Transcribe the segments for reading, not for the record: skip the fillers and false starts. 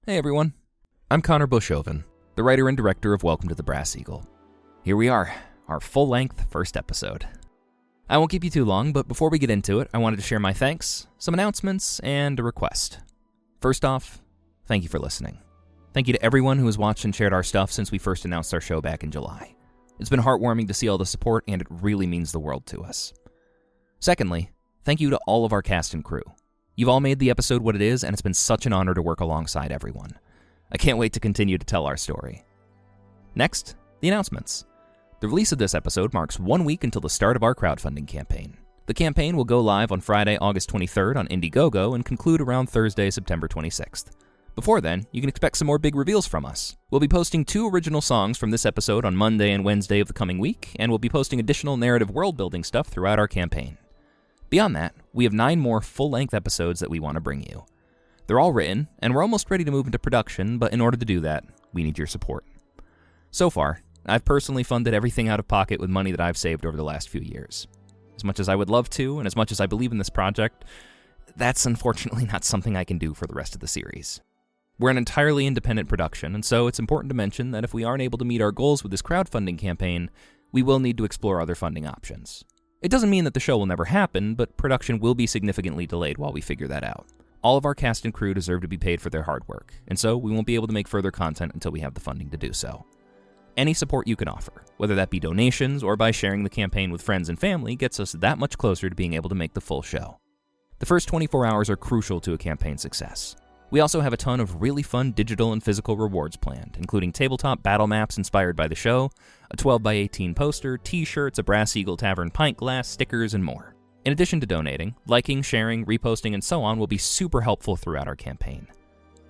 Hey everyone, I'm Connor Bushoven, the writer and director of Welcome to the Brass Eagle. Here we are, our full-length first episode. I won't keep you too long, but before we get into it, I wanted to share my thanks, some announcements, and a request. First off, thank you for listening. Thank you to everyone who has watched and shared our stuff since we first announced our show back in July. It's been heartwarming to see all the support, and it really means the world to us. Secondly, thank you to all of our cast and crew. You've all made the episode what it is, and it's been such an honor to work alongside everyone. I can't wait to continue to tell our story. Next, the announcements. The release of this episode marks 1 week until the start of our crowdfunding campaign. The campaign will go live on Friday, August 23rd on Indiegogo and conclude around Thursday, September 26th. Before then, you can expect some more big reveals from us. We'll be posting 2 original songs from this episode on Monday and Wednesday of the coming week, and we'll be posting additional narrative world-building stuff throughout our campaign. Beyond that, we have 9 more full-length episodes that we want to bring you. They're all written, and we're almost ready to move into production, but in order to do that, we need your support. So far, I've personally funded everything out of pocket with money that I've saved over the last few years. As much as I would love to, and as much as I believe in this project, that's unfortunately not something I can do for the rest of the series. We're an entirely independent production, and so it's important to mention that if we aren't able to meet our goals with this crowdfunding campaign, we will need to explore other funding options. It doesn't mean that the show will never happen, but production will be significantly delayed while we figure that out. All of our cast and crew deserve to be paid for their hard work, and so we won't be able to make further content until we have the funding to do so. Any support you can offer, whether that be donations or by sharing the campaign with friends and family, gets us that much closer to being able to make the full show. The first 24 hours are crucial to a campaign success. We also have a ton of really fun digital and physical rewards planned, including tabletop battle maps inspired by the show, a 12x18 poster, t-shirts, a Brass Eagle Tavern pint glass, stickers, and more. In addition to donating, liking, sharing, reposting, and so on will be super helpful throughout our campaign.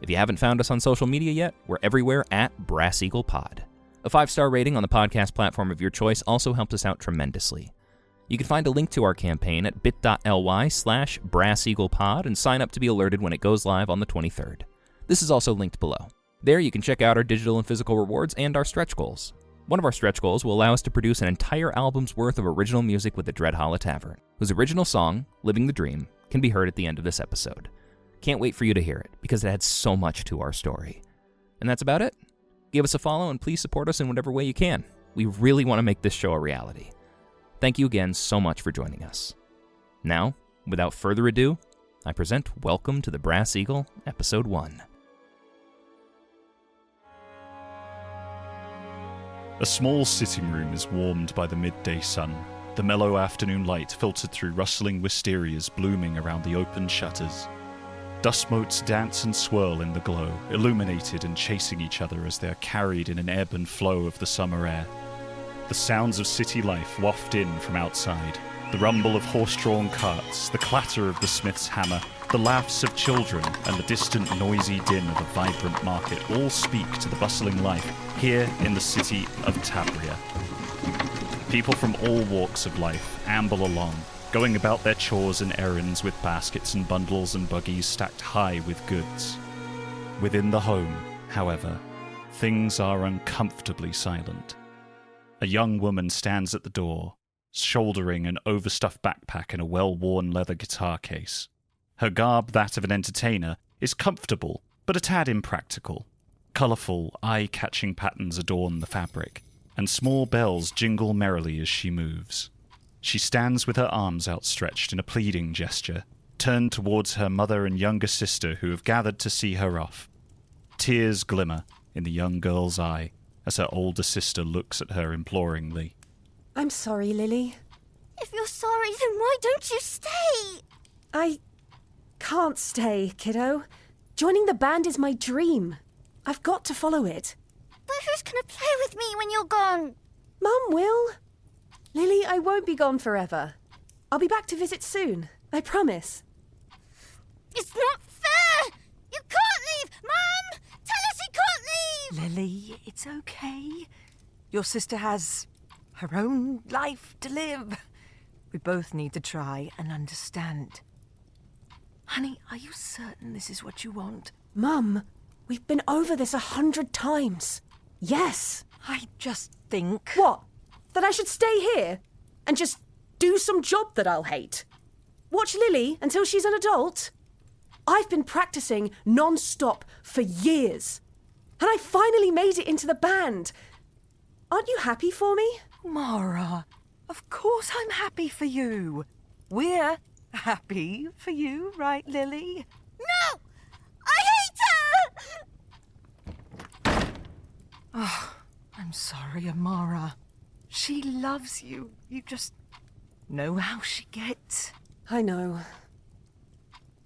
If you haven't found us on social media yet, we're everywhere at Brass Eagle Pod. A 5-star rating on the podcast platform of your choice also helps us out tremendously. You can find a link to our campaign at bit.ly/BrassEaglePod and sign up to be alerted when it goes live on the 23rd. This is also linked below. There you can check out our digital and physical rewards and our stretch goals. One of our stretch goals will allow us to produce an entire album's worth of original music with the Dreadhala Tavern, whose original song, Living the Dream, can be heard at the end of this episode. Can't wait for you to hear it, because it adds so much to our story. And that's about it. Give us a follow and please support us in whatever way you can. We really want to make this show a reality. Thank you again so much for joining us. Now, without further ado, I present Welcome to the Brass Eagle, Episode 1. A small sitting room is warmed by the midday sun. The mellow afternoon light filtered through rustling wisterias blooming around the open shutters. Dust motes dance and swirl in the glow, illuminated and chasing each other as they are carried in an ebb and flow of the summer air. The sounds of city life waft in from outside. The rumble of horse-drawn carts, the clatter of the smith's hammer, the laughs of children, and the distant noisy din of a vibrant market all speak to the bustling life here in the city of Tabria. People from all walks of life amble along, going about their chores and errands with baskets and bundles and buggies stacked high with goods. Within the home, however, things are uncomfortably silent. A young woman stands at the door, shouldering an overstuffed backpack and a well-worn leather guitar case. Her garb, that of an entertainer, is comfortable, but a tad impractical. Colourful, eye-catching patterns adorn the fabric, and small bells jingle merrily as she moves. She stands with her arms outstretched in a pleading gesture, turned towards her mother and younger sister who have gathered to see her off. Tears glimmer in the young girl's eye as her older sister looks at her imploringly. I'm sorry, Lily. If you're sorry, then why don't you stay? I can't stay, kiddo. Joining the band is my dream. I've got to follow it. But who's going to play with me when you're gone? Mum will. Lily, I won't be gone forever. I'll be back to visit soon. I promise. It's not fair! You can't leave! Mum! Tell us he can't leave! Lily, it's okay. Your sister has her own life to live. We both need to try and understand. Honey, are you certain this is what you want? Mum, we've been over this 100 times. Yes. I just think... What? That I should stay here and just do some job that I'll hate? Watch Lily until she's an adult? I've been practicing non-stop for years. And I finally made it into the band. Aren't you happy for me? Amara, of course I'm happy for you. We're happy for you, right, Lily? No! I hate her! Oh, I'm sorry, Amara. She loves you. You just know how she gets. I know.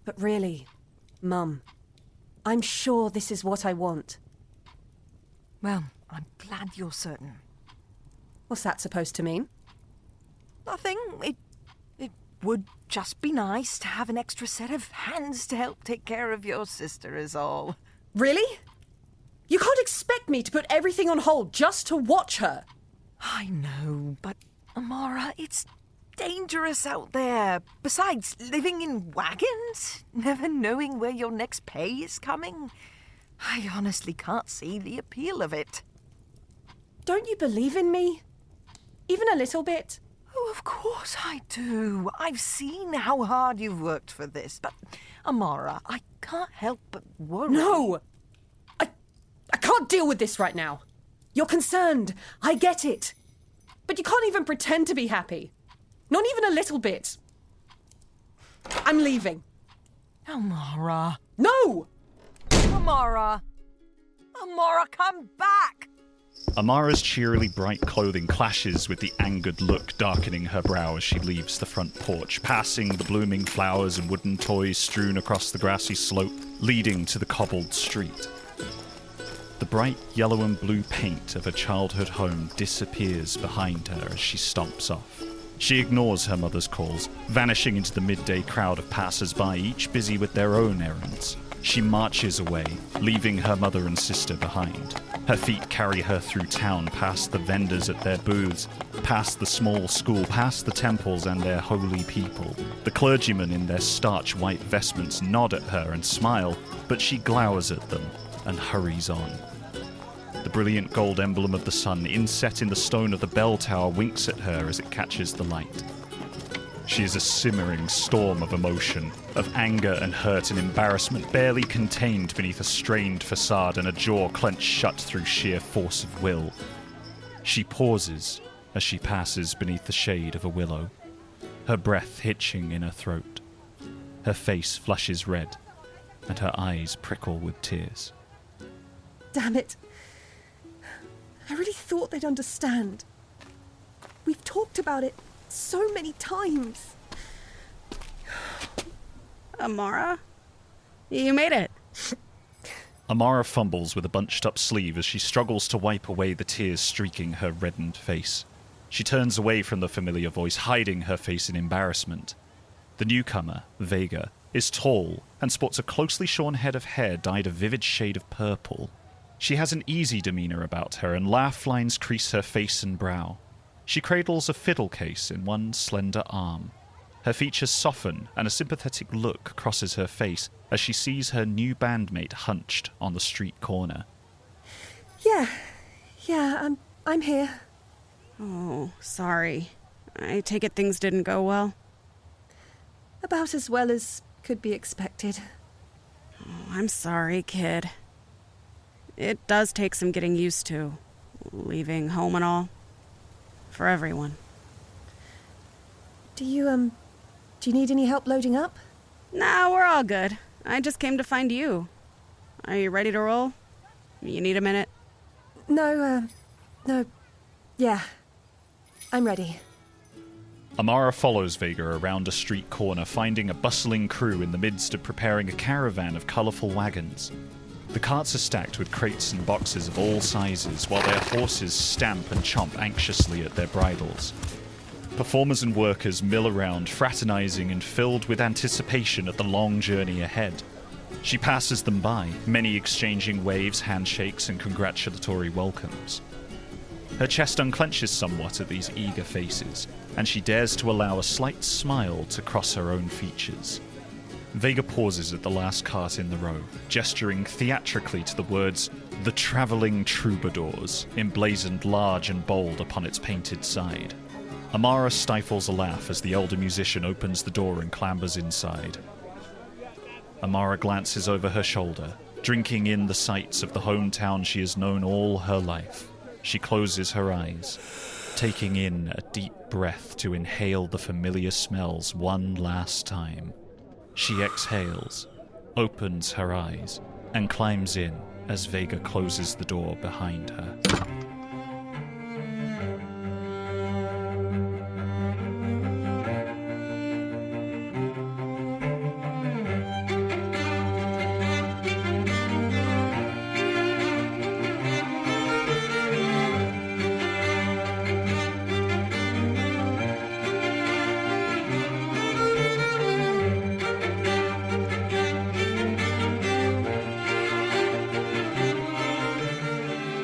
But really, Mum, I'm sure this is what I want. Well, I'm glad you're certain. What's that supposed to mean? Nothing. It would just be nice to have an extra set of hands to help take care of your sister is all. Really? You can't expect me to put everything on hold just to watch her. I know, but Amara, it's dangerous out there. Besides, living in wagons, never knowing where your next pay is coming. I honestly can't see the appeal of it. Don't you believe in me? Even a little bit? Oh, of course I do. I've seen how hard you've worked for this. But, Amara, I can't help but worry. No! I can't deal with this right now. You're concerned. I get it. But you can't even pretend to be happy. Not even a little bit. I'm leaving. Amara. No! Amara. Amara, come back! Amara's cheerily bright clothing clashes with the angered look darkening her brow as she leaves the front porch, passing the blooming flowers and wooden toys strewn across the grassy slope, leading to the cobbled street. The bright yellow and blue paint of her childhood home disappears behind her as she stomps off. She ignores her mother's calls, vanishing into the midday crowd of passers-by, each busy with their own errands. She marches away, leaving her mother and sister behind. Her feet carry her through town, past the vendors at their booths, past the small school, past the temples and their holy people. The clergymen in their starch white vestments nod at her and smile, but she glowers at them and hurries on. The brilliant gold emblem of the sun, inset in the stone of the bell tower, winks at her as it catches the light. She is a simmering storm of emotion, of anger and hurt and embarrassment, barely contained beneath a strained facade and a jaw clenched shut through sheer force of will. She pauses as she passes beneath the shade of a willow, her breath hitching in her throat. Her face flushes red, and her eyes prickle with tears. Damn it. I really thought they'd understand. We've talked about it so many times. Amara? You made it. Amara fumbles with a bunched-up sleeve as she struggles to wipe away the tears streaking her reddened face. She turns away from the familiar voice, hiding her face in embarrassment. The newcomer, Vega, is tall and sports a closely shorn head of hair dyed a vivid shade of purple. She has an easy demeanor about her, and laugh lines crease her face and brow. She cradles a fiddle case in one slender arm. Her features soften, and a sympathetic look crosses her face as she sees her new bandmate hunched on the street corner. Yeah, I'm here. Oh, sorry. I take it things didn't go well. About as well as could be expected. Oh, I'm sorry, kid. It does take some getting used to, leaving home and all. For everyone. Do you need any help loading up? Nah, we're all good. I just came to find you. Are you ready to roll? You need a minute? No. Yeah. I'm ready. Amara follows Vega around a street corner, finding a bustling crew in the midst of preparing a caravan of colourful wagons. The carts are stacked with crates and boxes of all sizes, while their horses stamp and chomp anxiously at their bridles. Performers and workers mill around, fraternizing and filled with anticipation at the long journey ahead. She passes them by, many exchanging waves, handshakes, and congratulatory welcomes. Her chest unclenches somewhat at these eager faces, and she dares to allow a slight smile to cross her own features. Vega pauses at the last cart in the row, gesturing theatrically to the words, "The Travelling Troubadours," emblazoned large and bold upon its painted side. Amara stifles a laugh as the elder musician opens the door and clambers inside. Amara glances over her shoulder, drinking in the sights of the hometown she has known all her life. She closes her eyes, taking in a deep breath to inhale the familiar smells one last time. She exhales, opens her eyes, and climbs in as Vega closes the door behind her.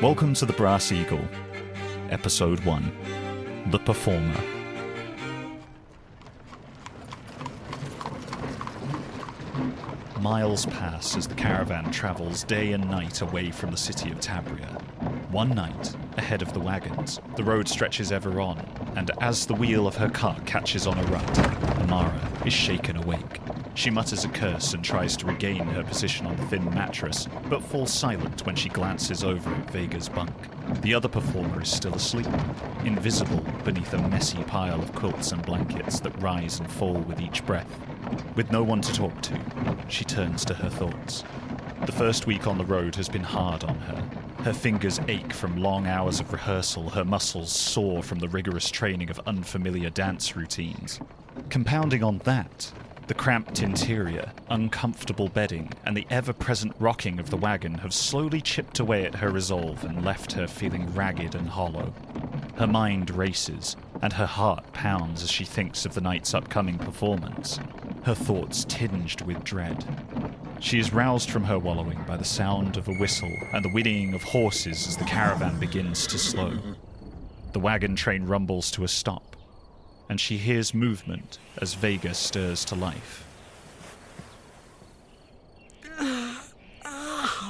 Welcome to the Brass Eagle, Episode 1, The Performer. Miles pass as the caravan travels day and night away from the city of Tabria. One night, ahead of the wagons, the road stretches ever on, and as the wheel of her cart catches on a rut, Amara is shaken awake. She mutters a curse and tries to regain her position on the thin mattress, but falls silent when she glances over at Vega's bunk. The other performer is still asleep, invisible beneath a messy pile of quilts and blankets that rise and fall with each breath. With no one to talk to, she turns to her thoughts. The first week on the road has been hard on her. Her fingers ache from long hours of rehearsal, her muscles sore from the rigorous training of unfamiliar dance routines. Compounding on that, the cramped interior, uncomfortable bedding, and the ever-present rocking of the wagon have slowly chipped away at her resolve and left her feeling ragged and hollow. Her mind races, and her heart pounds as she thinks of the night's upcoming performance, her thoughts tinged with dread. She is roused from her wallowing by the sound of a whistle and the whinnying of horses as the caravan begins to slow. The wagon train rumbles to a stop, and she hears movement as Vega stirs to life.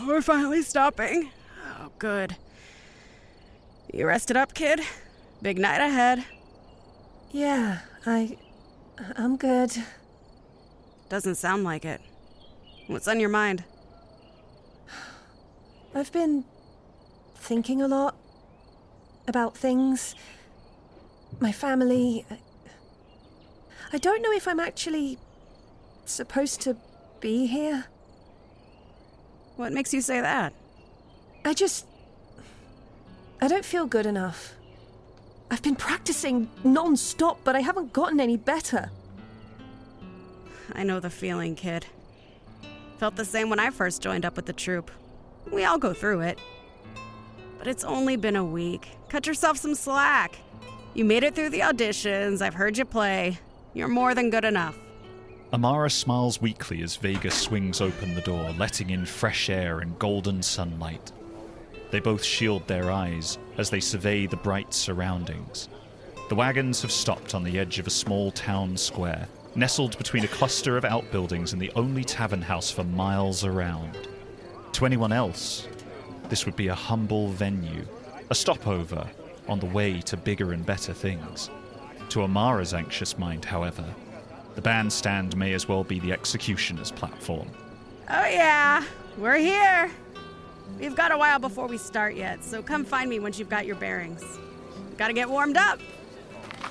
We're finally stopping. Oh, good. You rested up, kid? Big night ahead. Yeah, I'm good. Doesn't sound like it. What's on your mind? I've been thinking a lot about things. My family. I don't know if I'm actually supposed to be here. What makes you say that? I don't feel good enough. I've been practicing non-stop, but I haven't gotten any better. I know the feeling, kid. Felt the same when I first joined up with the troupe. We all go through it. But it's only been a week. Cut yourself some slack. You made it through the auditions. I've heard you play. You're more than good enough. Amara smiles weakly as Vega swings open the door, letting in fresh air and golden sunlight. They both shield their eyes as they survey the bright surroundings. The wagons have stopped on the edge of a small town square, nestled between a cluster of outbuildings and the only tavern house for miles around. To anyone else, this would be a humble venue, a stopover on the way to bigger and better things. To Amara's anxious mind, however, the bandstand may as well be the executioner's platform. Oh yeah, we're here. We've got a while before we start yet, so come find me once you've got your bearings. Gotta get warmed up.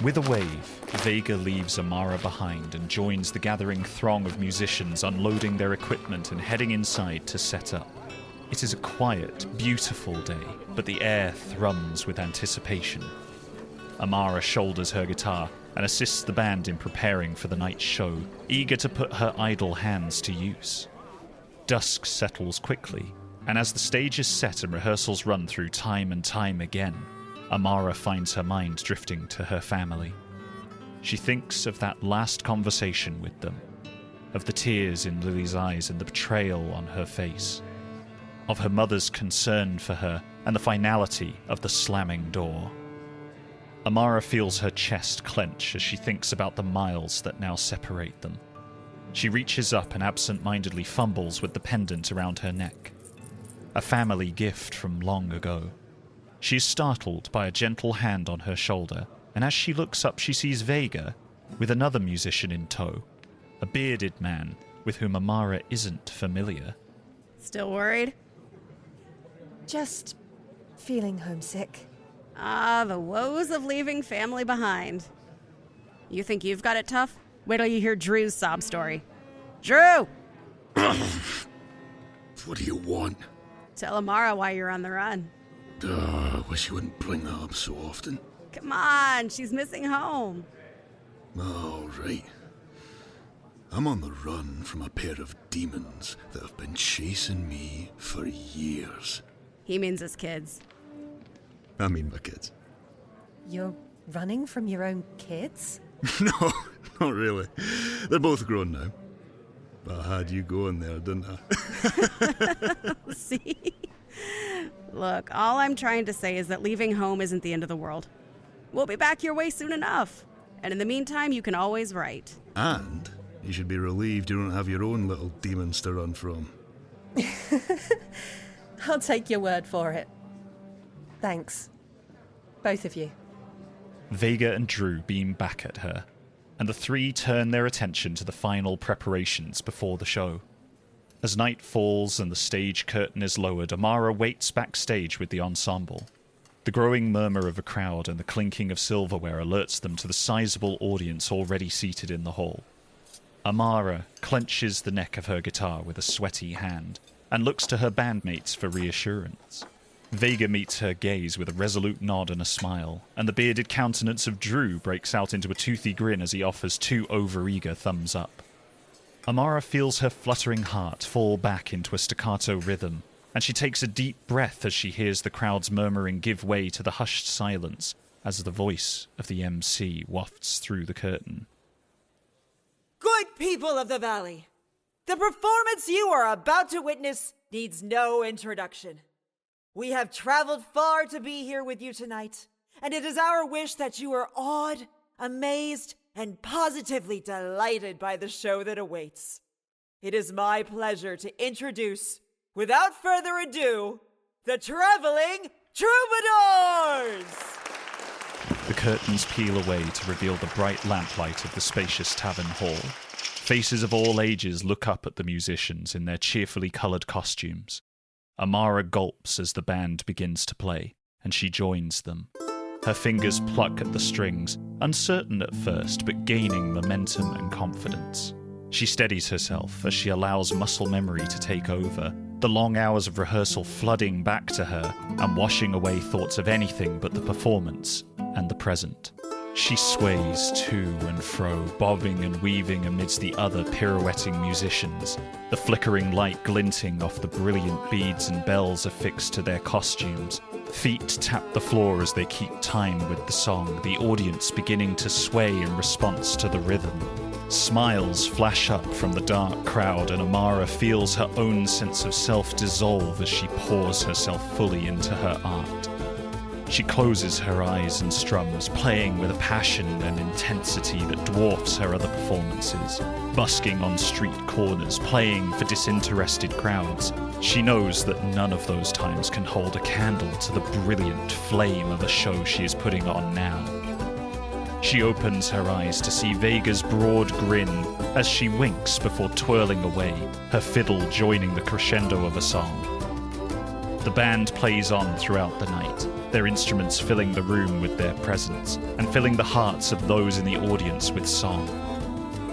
With a wave, Vega leaves Amara behind and joins the gathering throng of musicians unloading their equipment and heading inside to set up. It is a quiet, beautiful day, but the air thrums with anticipation. Amara shoulders her guitar and assists the band in preparing for the night's show, eager to put her idle hands to use. Dusk settles quickly, and as the stage is set and rehearsals run through time and time again, Amara finds her mind drifting to her family. She thinks of that last conversation with them, of the tears in Lily's eyes and the betrayal on her face, of her mother's concern for her and the finality of the slamming door. Amara feels her chest clench as she thinks about the miles that now separate them. She reaches up and absent-mindedly fumbles with the pendant around her neck, a family gift from long ago. She is startled by a gentle hand on her shoulder, and as she looks up she sees Vega, with another musician in tow, a bearded man with whom Amara isn't familiar. Still worried? Just feeling homesick. Ah, the woes of leaving family behind. You think you've got it tough? Wait till you hear Drew's sob story. Drew! What do you want? Tell Amara why you're on the run. I wish you wouldn't bring that up so often. Come on, she's missing home. All right. I'm on the run from a pair of demons that have been chasing me for years. He means his kids. I mean my kids. You're running from your own kids? No, not really. They're both grown now. But I had you going there, didn't I? See? Look, all I'm trying to say is that leaving home isn't the end of the world. We'll be back your way soon enough. And in the meantime, you can always write. And you should be relieved you don't have your own little demons to run from. I'll take your word for it. Thanks. Both of you. Vega and Drew beam back at her, and the three turn their attention to the final preparations before the show. As night falls and the stage curtain is lowered, Amara waits backstage with the ensemble. The growing murmur of a crowd and the clinking of silverware alerts them to the sizable audience already seated in the hall. Amara clenches the neck of her guitar with a sweaty hand and looks to her bandmates for reassurance. Vega meets her gaze with a resolute nod and a smile, and the bearded countenance of Drew breaks out into a toothy grin as he offers 2 overeager thumbs up. Amara feels her fluttering heart fall back into a staccato rhythm, and she takes a deep breath as she hears the crowd's murmuring give way to the hushed silence as the voice of the MC wafts through the curtain. Good people of the Valley, the performance you are about to witness needs no introduction. We have traveled far to be here with you tonight, and it is our wish that you are awed, amazed, and positively delighted by the show that awaits. It is my pleasure to introduce, without further ado, the Traveling Troubadours! The curtains peel away to reveal the bright lamplight of the spacious tavern hall. Faces of all ages look up at the musicians in their cheerfully coloured costumes. Amara gulps as the band begins to play, and she joins them. Her fingers pluck at the strings, uncertain at first, but gaining momentum and confidence. She steadies herself as she allows muscle memory to take over, the long hours of rehearsal flooding back to her and washing away thoughts of anything but the performance and the present. She sways to and fro, bobbing and weaving amidst the other pirouetting musicians, the flickering light glinting off the brilliant beads and bells affixed to their costumes. Feet tap the floor as they keep time with the song, the audience beginning to sway in response to the rhythm. Smiles flash up from the dark crowd, and Amara feels her own sense of self dissolve as she pours herself fully into her art. She closes her eyes and strums, playing with a passion and intensity that dwarfs her other performances. Busking on street corners, playing for disinterested crowds, she knows that none of those times can hold a candle to the brilliant flame of a show she is putting on now. She opens her eyes to see Vega's broad grin as she winks before twirling away, her fiddle joining the crescendo of a song. The band plays on throughout the night, their instruments filling the room with their presence and filling the hearts of those in the audience with song.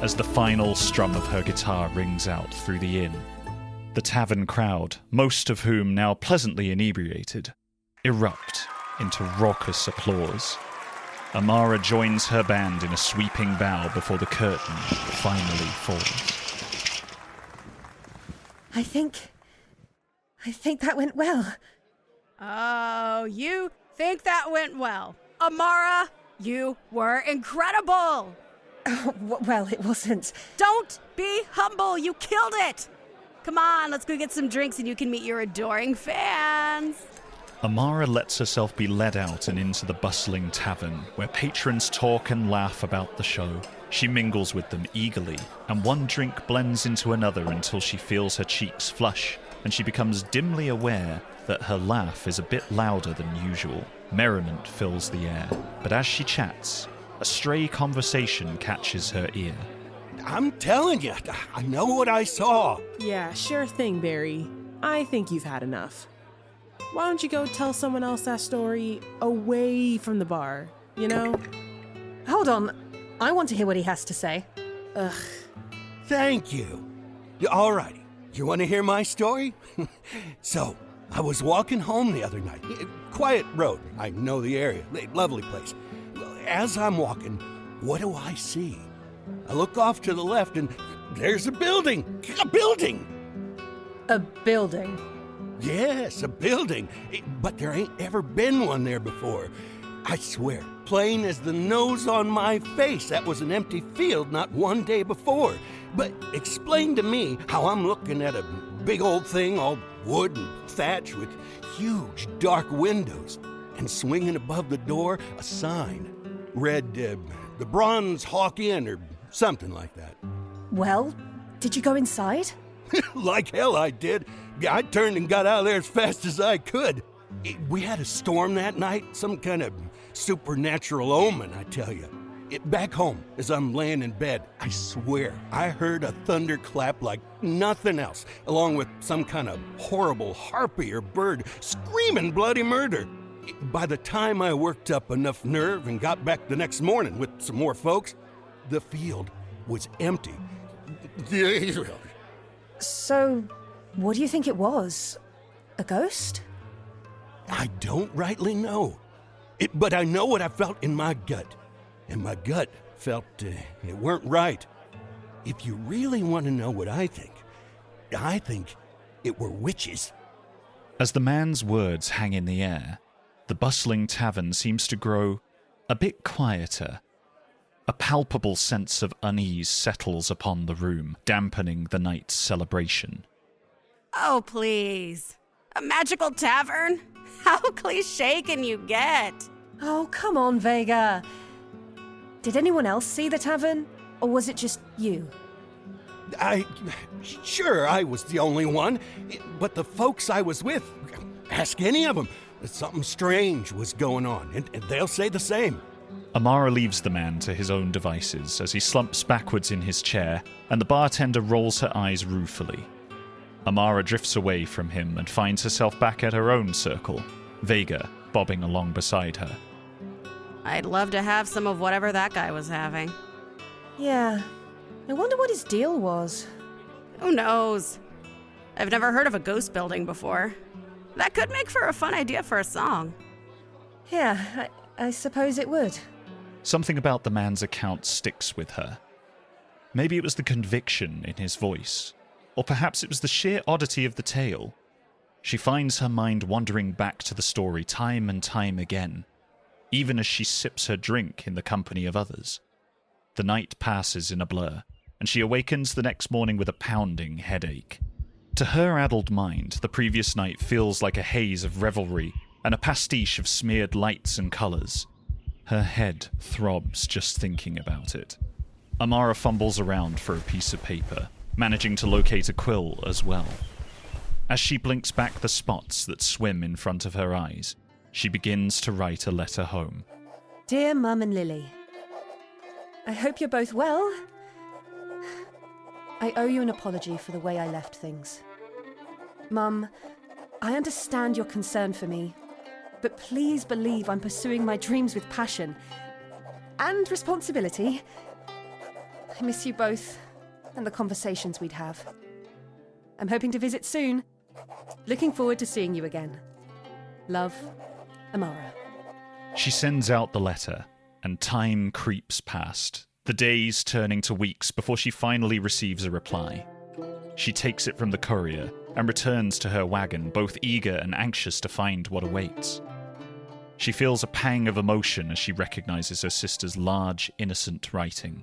As the final strum of her guitar rings out through the inn, the tavern crowd, most of whom now pleasantly inebriated, erupt into raucous applause. Amara joins her band in a sweeping bow before the curtain finally falls. I think that went well. Oh, you think that went well. Amara, you were incredible. Oh, well, it wasn't. Don't be humble. You killed it. Come on, let's go get some drinks and you can meet your adoring fans. Amara lets herself be led out and into the bustling tavern, where patrons talk and laugh about the show. She mingles with them eagerly, and one drink blends into another until she feels her cheeks flush, and she becomes dimly aware that her laugh is a bit louder than usual. Merriment fills the air, but as she chats, a stray conversation catches her ear. I'm telling you, I know what I saw. Yeah, sure thing, Barry. I think you've had enough. Why don't you go tell someone else that story away from the bar, you know? Hold on. I want to hear what he has to say. Ugh. Thank you. All righty. You want to hear my story? So, I was walking home the other night. Quiet road. I know the area. Lovely place. As I'm walking, what do I see? I look off to the left and there's a building. A building! A building? Yes, a building. But there ain't ever been one there before. I swear, plain as the nose on my face, that was an empty field not one day before. But explain to me how I'm looking at a big old thing, all wood and thatch with huge dark windows, and swinging above the door a sign. Read, the Bronze Hawk Inn or something like that. Well, did you go inside? Like hell I did. I turned and got out of there as fast as I could. We had a storm that night, some kind of supernatural omen, I tell you. Back home, as I'm laying in bed, I swear, I heard a thunderclap like nothing else, along with some kind of horrible harpy or bird screaming bloody murder. By the time I worked up enough nerve and got back the next morning with some more folks, the field was empty. So, what do you think it was? A ghost? I don't rightly know. But I know what I felt in my gut. And my gut felt it weren't right. If you really want to know what I think it were witches. As the man's words hang in the air, the bustling tavern seems to grow a bit quieter. A palpable sense of unease settles upon the room, dampening the night's celebration. Oh, please. A magical tavern? How cliché can you get? Oh, come on, Vega. Did anyone else see the tavern? Or was it just you? Sure, I was the only one. But the folks I was with, ask any of them. Something strange was going on, and they'll say the same. Amara leaves the man to his own devices as he slumps backwards in his chair, and the bartender rolls her eyes ruefully. Amara drifts away from him and finds herself back at her own circle, Vega bobbing along beside her. I'd love to have some of whatever that guy was having. Yeah. I wonder what his deal was. Who knows? I've never heard of a ghost building before. That could make for a fun idea for a song. Yeah, I suppose it would. Something about the man's account sticks with her. Maybe it was the conviction in his voice, or perhaps it was the sheer oddity of the tale. She finds her mind wandering back to the story time and time again, even as she sips her drink in the company of others. The night passes in a blur, and she awakens the next morning with a pounding headache. To her addled mind, the previous night feels like a haze of revelry and a pastiche of smeared lights and colours. Her head throbs just thinking about it. Amara fumbles around for a piece of paper, managing to locate a quill as well. As she blinks back the spots that swim in front of her eyes, she begins to write a letter home. Dear Mum and Lily, I hope you're both well. I owe you an apology for the way I left things. Mum, I understand your concern for me, but please believe I'm pursuing my dreams with passion and responsibility. I miss you both and the conversations we'd have. I'm hoping to visit soon. Looking forward to seeing you again. Love, Amara. She sends out the letter, and time creeps past, the days turning to weeks before she finally receives a reply. She takes it from the courier and returns to her wagon, both eager and anxious to find what awaits. She feels a pang of emotion as she recognizes her sister's large, innocent writing.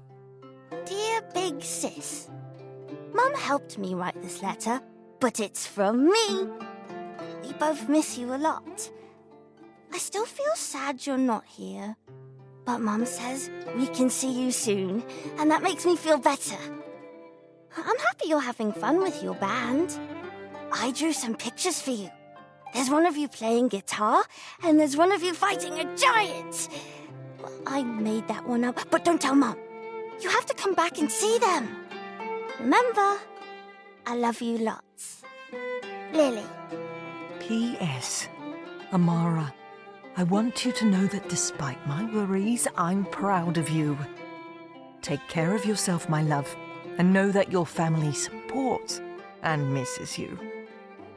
Dear Big Sis, Mum helped me write this letter, but it's from me. We both miss you a lot. I still feel sad you're not here, but Mum says we can see you soon, and that makes me feel better. I'm happy you're having fun with your band. I drew some pictures for you. There's one of you playing guitar, and there's one of you fighting a giant. I made that one up, but don't tell Mum. You have to come back and see them. Remember, I love you lots. Lily. P.S. Amara, I want you to know that despite my worries, I'm proud of you. Take care of yourself, my love, and know that your family supports and misses you.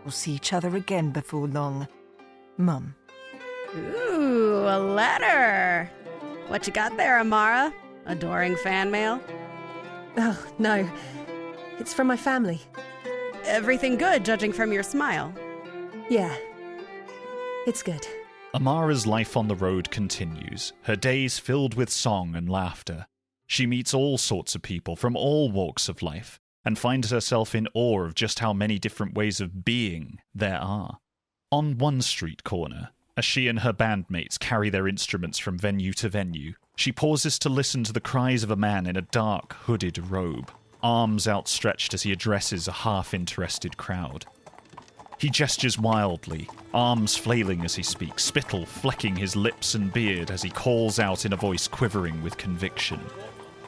We'll see each other again before long. Mum. Ooh, a letter. What you got there, Amara? Adoring fan mail? Oh, no. It's from my family. Everything good, judging from your smile. Yeah. It's good. Amara's life on the road continues, her days filled with song and laughter. She meets all sorts of people from all walks of life, and finds herself in awe of just how many different ways of being there are. On one street corner, as she and her bandmates carry their instruments from venue to venue, she pauses to listen to the cries of a man in a dark, hooded robe, arms outstretched as he addresses a half-interested crowd. He gestures wildly, arms flailing as he speaks, spittle flecking his lips and beard as he calls out in a voice quivering with conviction.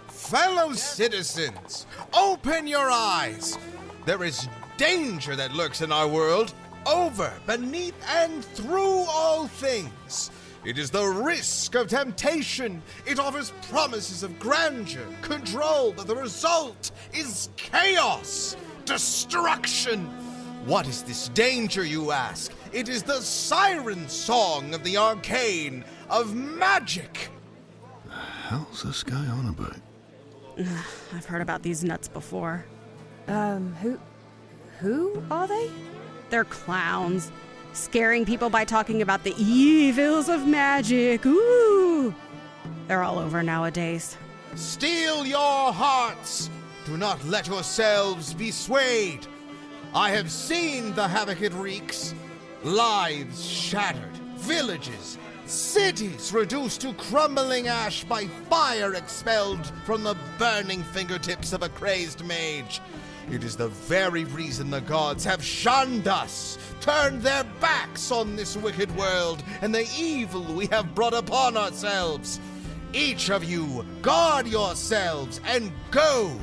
Fellow citizens, open your eyes! There is danger that lurks in our world, over, beneath, and through all things. It is the risk of temptation. It offers promises of grandeur, control, but the result is chaos, destruction. What is this danger, you ask? It is the siren song of the arcane, of magic. The hell's this guy on about? I've heard about these nuts before. Who are they? They're clowns, scaring people by talking about the evils of magic. Ooh! They're all over nowadays. Steel your hearts. Do not let yourselves be swayed. I have seen the havoc it wreaks. Lives shattered, villages, cities reduced to crumbling ash by fire expelled from the burning fingertips of a crazed mage. It is the very reason the gods have shunned us, turned their backs on this wicked world and the evil we have brought upon ourselves. Each of you, guard yourselves and go.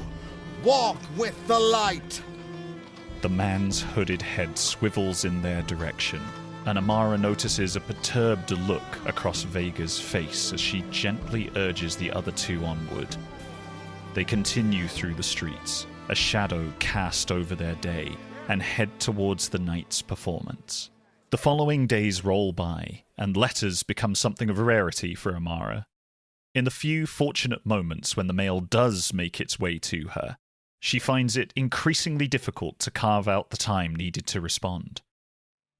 Walk with the light. The man's hooded head swivels in their direction, and Amara notices a perturbed look across Vega's face as she gently urges the other two onward. They continue through the streets, a shadow cast over their day, and head towards the night's performance. The following days roll by, and letters become something of a rarity for Amara. In the few fortunate moments when the mail does make its way to her, she finds it increasingly difficult to carve out the time needed to respond.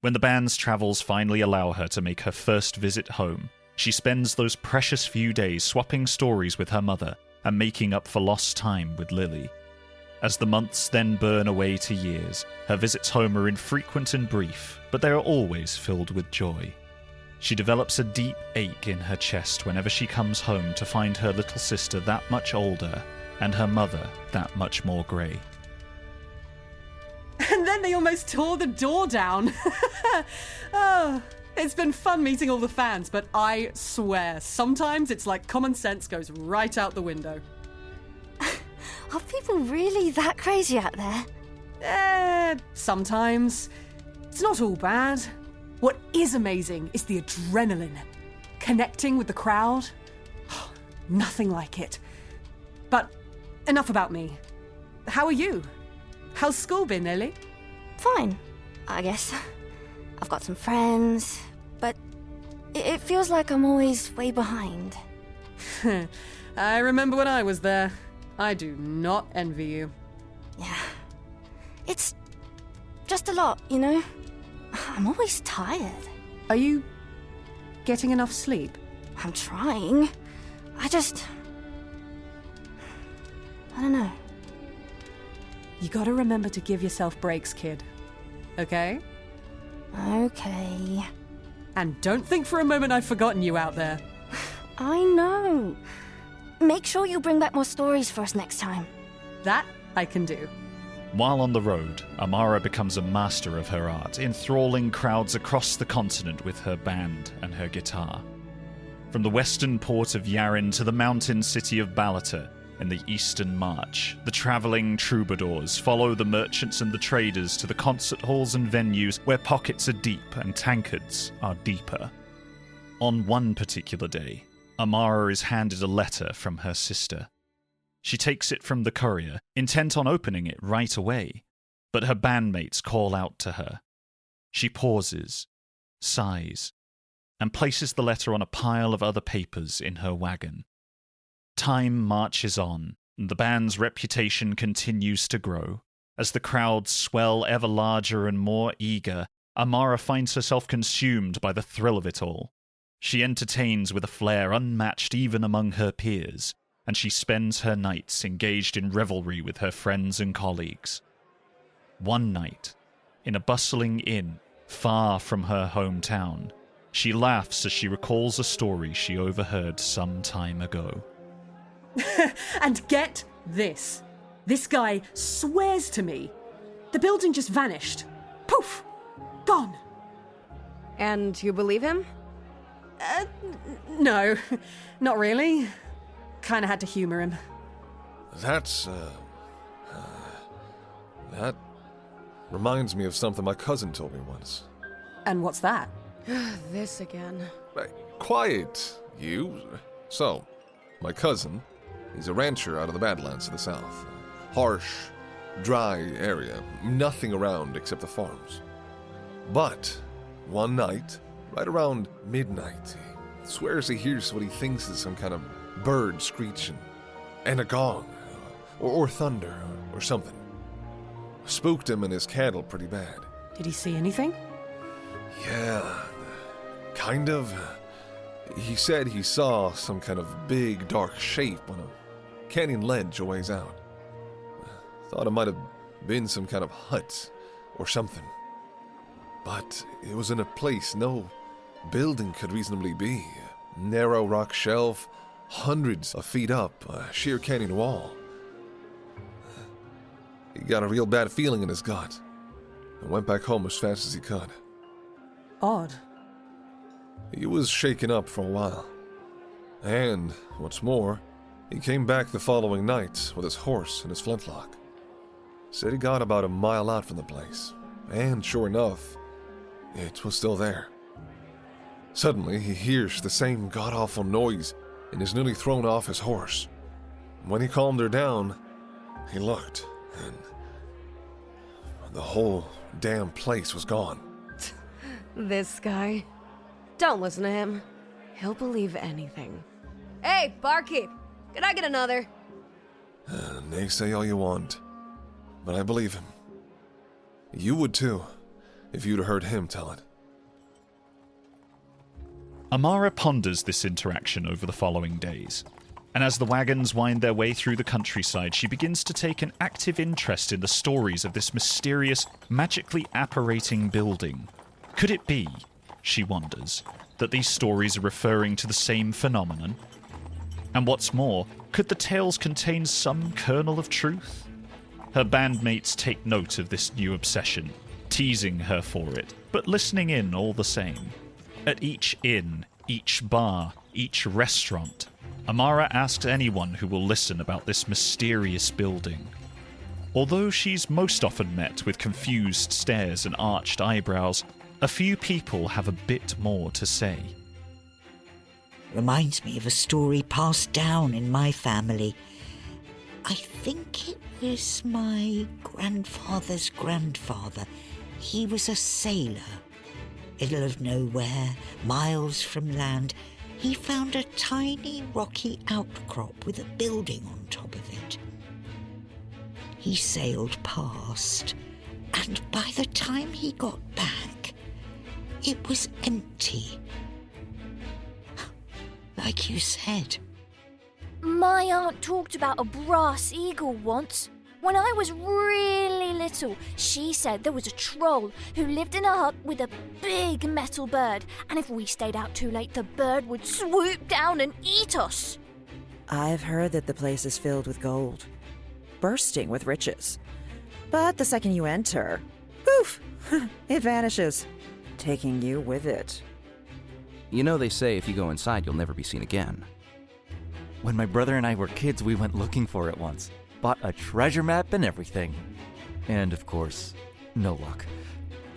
When the band's travels finally allow her to make her first visit home, she spends those precious few days swapping stories with her mother and making up for lost time with Lily. As the months then burn away to years, her visits home are infrequent and brief, but they are always filled with joy. She develops a deep ache in her chest whenever she comes home to find her little sister that much older and her mother that much more grey. And then they almost tore the door down. Oh, it's been fun meeting all the fans, but I swear, sometimes it's like common sense goes right out the window. Are people really that crazy out there? Sometimes. It's not all bad. What is amazing is the adrenaline. Connecting with the crowd. Nothing like it. But enough about me. How are you? How's school been, Lily? Fine, I guess. I've got some friends, but it feels like I'm always way behind. I remember when I was there. I do not envy you. Yeah. It's just a lot, you know? I'm always tired. Are you getting enough sleep? I'm trying. I don't know. You gotta remember to give yourself breaks, kid. Okay? Okay. And don't think for a moment I've forgotten you out there. I know. Make sure you bring back more stories for us next time. That I can do. While on the road, Amara becomes a master of her art, enthralling crowds across the continent with her band and her guitar. From the western port of Yaren to the mountain city of Balata, In the Eastern March, the travelling troubadours follow the merchants and the traders to the concert halls and venues where pockets are deep and tankards are deeper. On one particular day, Amara is handed a letter from her sister. She takes it from the courier, intent on opening it right away, but her bandmates call out to her. She pauses, sighs, and places the letter on a pile of other papers in her wagon. Time marches on, and the band's reputation continues to grow. As the crowds swell ever larger and more eager, Amara finds herself consumed by the thrill of it all. She entertains with a flair unmatched even among her peers, and she spends her nights engaged in revelry with her friends and colleagues. One night, in a bustling inn far from her hometown, she laughs as she recalls a story she overheard some time ago. And get this. This guy swears to me. The building just vanished. Poof! Gone. And you believe him? No, not really. Kinda had to humor him. That reminds me of something my cousin told me once. And what's that? This again. Quiet, you. So, my cousin, he's a rancher out of the Badlands to the south. Harsh, dry area. Nothing around except the farms. But, one night, right around midnight, he swears he hears what he thinks is some kind of bird screeching, and a gong, or thunder, or something. Spooked him and his cattle pretty bad. Did he see anything? Yeah, kind of. He said he saw some kind of big, dark shape on a canyon ledge a ways out. Thought it might have been some kind of hut or something. But it was in a place no building could reasonably be. Narrow rock shelf, hundreds of feet up, a sheer canyon wall. He got a real bad feeling in his gut and went back home as fast as he could. Odd. He was shaken up for a while. And, what's more, he came back the following night with his horse and his flintlock. Said he got about a mile out from the place, and sure enough, it was still there. Suddenly, he hears the same god-awful noise and is nearly thrown off his horse. When he calmed her down, he looked, and the whole damn place was gone. This guy. Don't listen to him. He'll believe anything. Hey, barkeep! Can I get another? They say all you want, but I believe him. You would too, if you'd heard him tell it. Amara ponders this interaction over the following days, and as the wagons wind their way through the countryside, she begins to take an active interest in the stories of this mysterious, magically apparating building. Could it be, she wonders, that these stories are referring to the same phenomenon? And what's more, could the tales contain some kernel of truth? Her bandmates take note of this new obsession, teasing her for it, but listening in all the same. At each inn, each bar, each restaurant, Amara asks anyone who will listen about this mysterious building. Although she's most often met with confused stares and arched eyebrows, a few people have a bit more to say. Reminds me of a story passed down in my family. I think it was my grandfather's grandfather. He was a sailor. Middle of nowhere, miles from land, he found a tiny rocky outcrop with a building on top of it. He sailed past, and by the time he got back, it was empty. Like you said. My aunt talked about a brass eagle once. When I was really little, she said there was a troll who lived in a hut with a big metal bird, and if we stayed out too late, the bird would swoop down and eat us. I've heard that the place is filled with gold, bursting with riches. But the second you enter, poof, it vanishes, taking you with it. You know they say if you go inside, you'll never be seen again. When my brother and I were kids, we went looking for it once. Bought a treasure map and everything. And of course, no luck.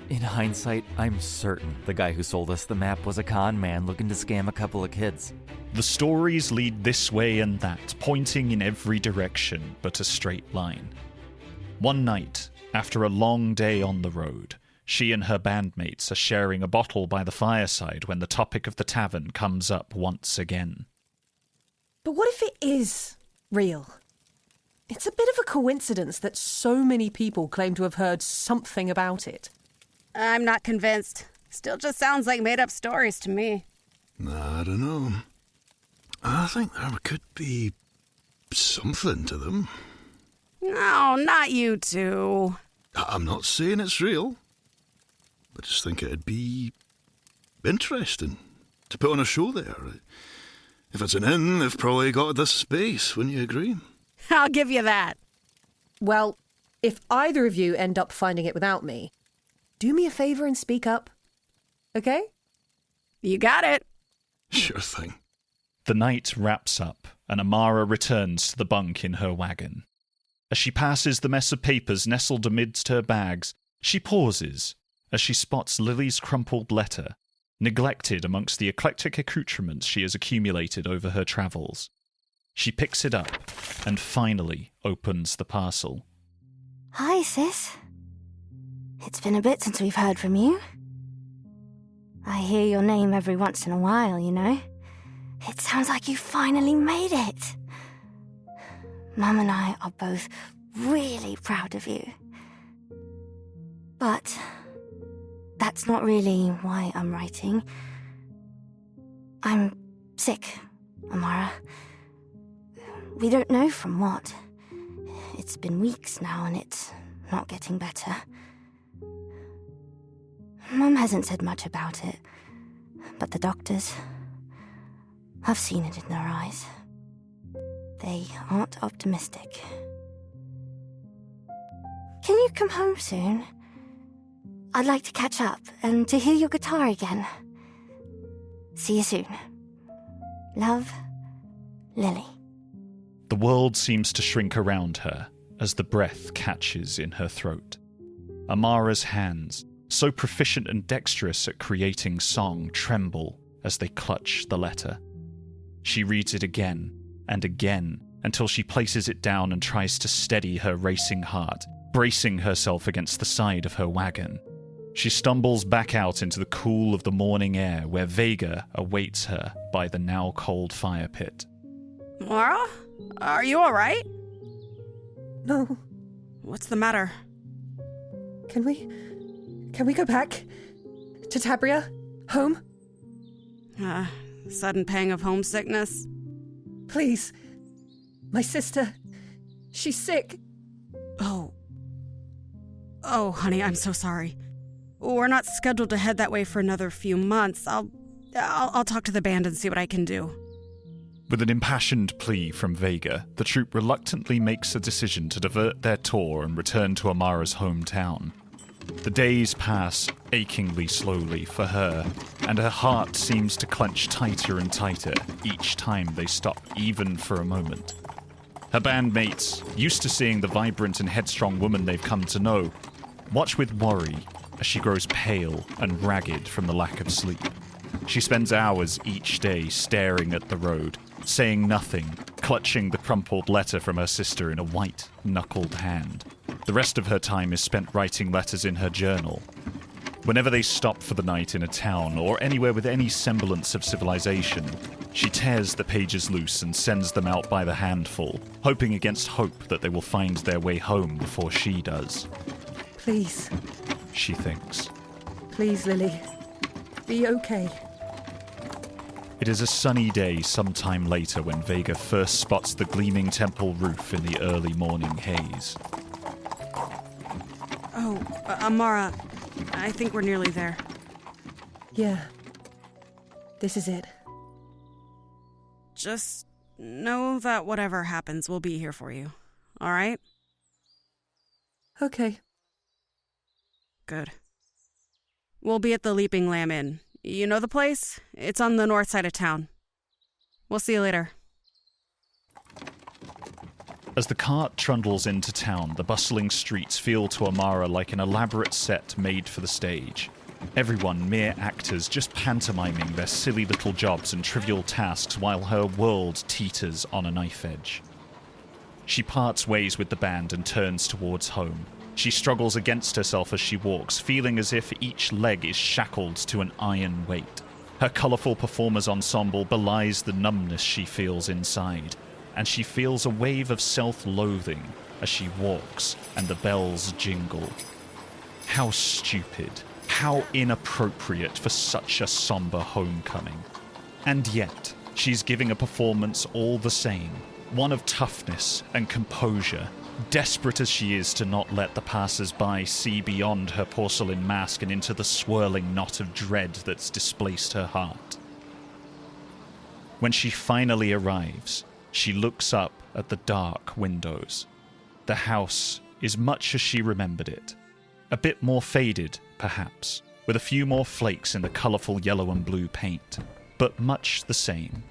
In hindsight, I'm certain the guy who sold us the map was a con man looking to scam a couple of kids. The stories lead this way and that, pointing in every direction but a straight line. One night, after a long day on the road, she and her bandmates are sharing a bottle by the fireside when the topic of the tavern comes up once again. But what if it is real? It's a bit of a coincidence that so many people claim to have heard something about it. I'm not convinced. Still just sounds like made-up stories to me. I don't know. I think there could be something to them. No, not you two. I'm not saying it's real. I just think it'd be interesting to put on a show there. If it's an inn, they've probably got this space, wouldn't you agree? I'll give you that. Well, if either of you end up finding it without me, do me a favour and speak up. Okay? You got it. Sure thing. The night wraps up, and Amara returns to the bunk in her wagon. As she passes the mess of papers nestled amidst her bags, she pauses as she spots Lily's crumpled letter, neglected amongst the eclectic accoutrements she has accumulated over her travels. She picks it up and finally opens the parcel. Hi, sis. It's been a bit since we've heard from you. I hear your name every once in a while, you know. It sounds like you finally made it. Mum and I are both really proud of you. But that's not really why I'm writing. I'm sick, Amara. We don't know from what. It's been weeks now and it's not getting better. Mum hasn't said much about it, but the doctors, I've seen it in their eyes. They aren't optimistic. Can you come home soon? I'd like to catch up and to hear your guitar again. See you soon. Love, Lily. The world seems to shrink around her as the breath catches in her throat. Amara's hands, so proficient and dexterous at creating song, tremble as they clutch the letter. She reads it again and again until she places it down and tries to steady her racing heart, bracing herself against the side of her wagon. She stumbles back out into the cool of the morning air where Vega awaits her by the now cold fire pit. Mara? Are you all right? No. What's the matter? Can we go back to Tabria? Home? Sudden pang of homesickness? Please. My sister. She's sick. Oh, honey, I'm so sorry. We're not scheduled to head that way for another few months. I'll talk to the band and see what I can do. With an impassioned plea from Vega, the troupe reluctantly makes a decision to divert their tour and return to Amara's hometown. The days pass achingly slowly for her, and her heart seems to clench tighter and tighter each time they stop even for a moment. Her bandmates, used to seeing the vibrant and headstrong woman they've come to know, watch with worry as she grows pale and ragged from the lack of sleep. She spends hours each day staring at the road, saying nothing, clutching the crumpled letter from her sister in a white, knuckled hand. The rest of her time is spent writing letters in her journal. Whenever they stop for the night in a town or anywhere with any semblance of civilization, she tears the pages loose and sends them out by the handful, hoping against hope that they will find their way home before she does. Please. She thinks. Please, Lily. Be okay. It is a sunny day sometime later when Vega first spots the gleaming temple roof in the early morning haze. Oh, Amara, I think we're nearly there. Yeah. This is it. Just know that whatever happens, we'll be here for you. All right? Okay. Good. We'll be at the Leaping Lamb Inn. You know the place? It's on the north side of town. We'll see you later. As the cart trundles into town, the bustling streets feel to Amara like an elaborate set made for the stage. Everyone mere actors just pantomiming their silly little jobs and trivial tasks while her world teeters on a knife edge. She parts ways with the band and turns towards home. She struggles against herself as she walks, feeling as if each leg is shackled to an iron weight. Her colourful performers' ensemble belies the numbness she feels inside, and she feels a wave of self-loathing as she walks and the bells jingle. How stupid, how inappropriate for such a somber homecoming. And yet, she's giving a performance all the same, one of toughness and composure, desperate as she is to not let the passers-by see beyond her porcelain mask and into the swirling knot of dread that's displaced her heart. When she finally arrives, she looks up at the dark windows. The house is much as she remembered it. A bit more faded, perhaps, with a few more flakes in the colourful yellow and blue paint, but much the same.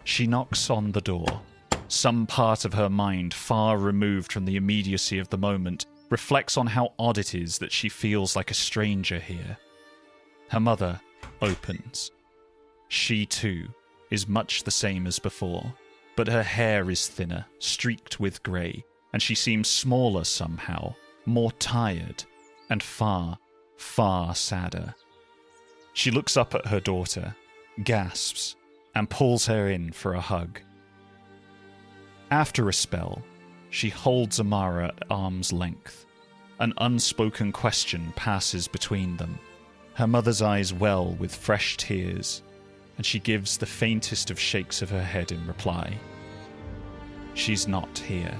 She knocks on the door. Some part of her mind, far removed from the immediacy of the moment, reflects on how odd it is that she feels like a stranger here. Her mother opens. She, too, is much the same as before, but her hair is thinner, streaked with grey, and she seems smaller somehow, more tired, and far, far sadder. She looks up at her daughter, gasps, and pulls her in for a hug. After a spell, she holds Amara at arm's length. An unspoken question passes between them. Her mother's eyes well with fresh tears, and she gives the faintest of shakes of her head in reply. She's not here.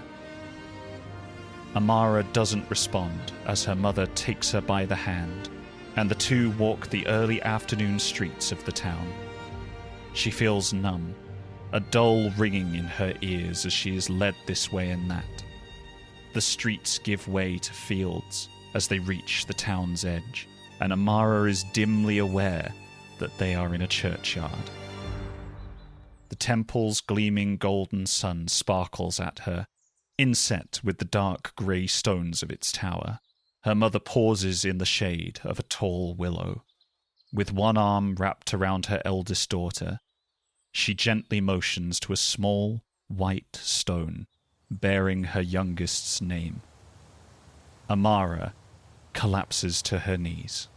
Amara doesn't respond as her mother takes her by the hand, and the two walk the early afternoon streets of the town. She feels numb, a dull ringing in her ears as she is led this way and that. The streets give way to fields as they reach the town's edge, and Amara is dimly aware that they are in a churchyard. The temple's gleaming golden sun sparkles at her, inset with the dark grey stones of its tower. Her mother pauses in the shade of a tall willow. With one arm wrapped around her eldest daughter, she gently motions to a small, white stone bearing her youngest's name. Amara collapses to her knees.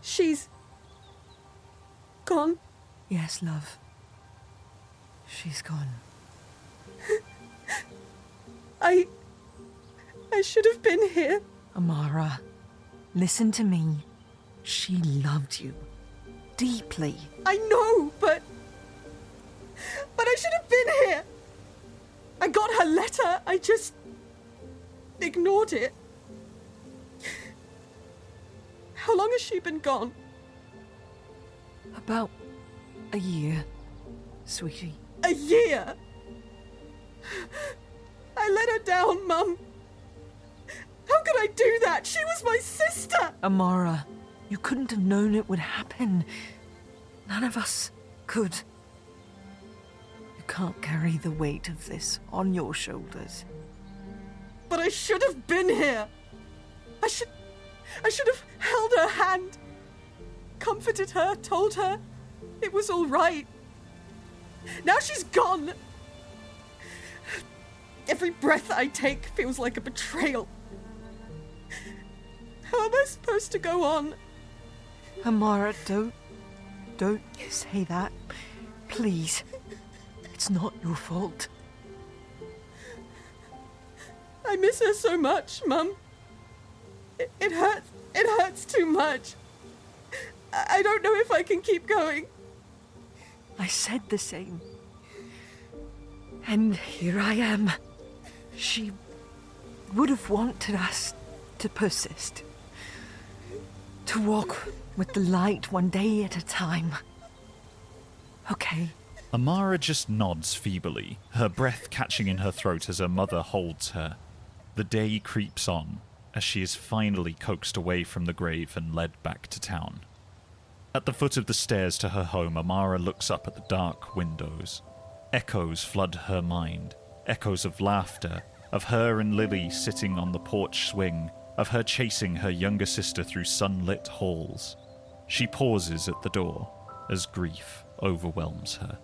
She's gone? Yes, love. She's gone. I should have been here. Amara, listen to me. She loved you. Deeply. I know, but I should have been here. I got her letter. I just ignored it. How long has she been gone? About a year, sweetie. A year? I let her down, Mum. How could I do that? She was my sister. Amara, you couldn't have known it would happen. None of us could. You can't carry the weight of this on your shoulders. But I should have been here. I should have held her hand, comforted her, told her it was all right. Now she's gone. Every breath I take feels like a betrayal. How am I supposed to go on? Amara, don't say that. Please. It's not your fault. I miss her so much, Mum. It hurts. It hurts too much. I don't know if I can keep going. I said the same. And here I am. She would have wanted us to persist. To walk with the light one day at a time. Okay. Amara just nods feebly, her breath catching in her throat as her mother holds her. The day creeps on, as she is finally coaxed away from the grave and led back to town. At the foot of the stairs to her home, Amara looks up at the dark windows. Echoes flood her mind. Echoes of laughter, of her and Lily sitting on the porch swing, of her chasing her younger sister through sunlit halls. She pauses at the door as grief overwhelms her.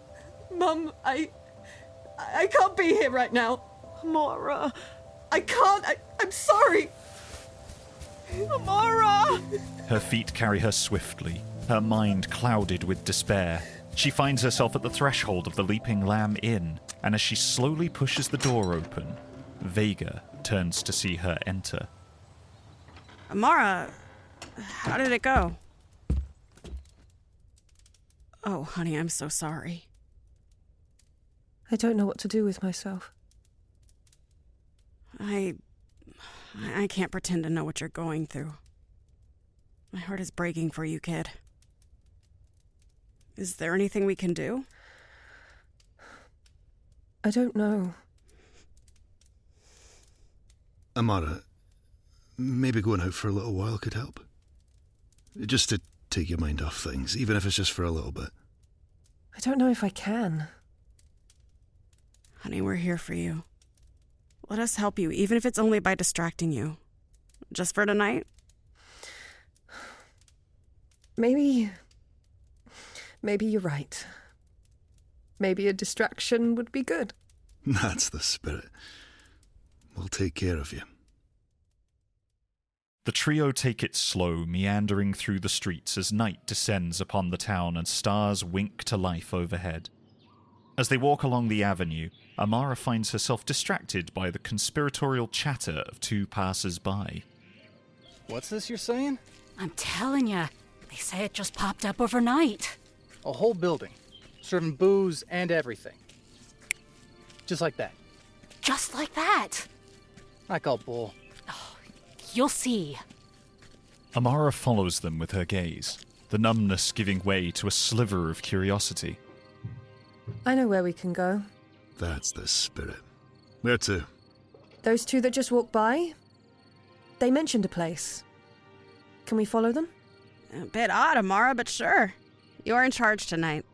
Mum, I can't be here right now. Amara. I can't. I'm sorry. Amara! Her feet carry her swiftly, her mind clouded with despair. She finds herself at the threshold of the Leaping Lamb Inn, and as she slowly pushes the door open, Vega turns to see her enter. Amara, how did it go? Oh, honey, I'm so sorry. I don't know what to do with myself. I can't pretend to know what you're going through. My heart is breaking for you, kid. Is there anything we can do? I don't know. Amara, maybe going out for a little while could help. Just to take your mind off things, even if it's just for a little bit. I don't know if I can. Honey, we're here for you. Let us help you, even if it's only by distracting you. Just for tonight? Maybe you're right. Maybe a distraction would be good. That's the spirit. We'll take care of you. The trio take it slow, meandering through the streets as night descends upon the town and stars wink to life overhead. As they walk along the avenue, Amara finds herself distracted by the conspiratorial chatter of two passers-by. What's this you're saying? I'm telling ya, they say it just popped up overnight. A whole building, serving booze and everything. Just like that. Just like that? I call bull. Oh, you'll see. Amara follows them with her gaze, the numbness giving way to a sliver of curiosity. I know where we can go. That's the spirit. Where to? Those two that just walked by? They mentioned a place. Can we follow them? A bit odd, Amara, but sure. You're in charge tonight.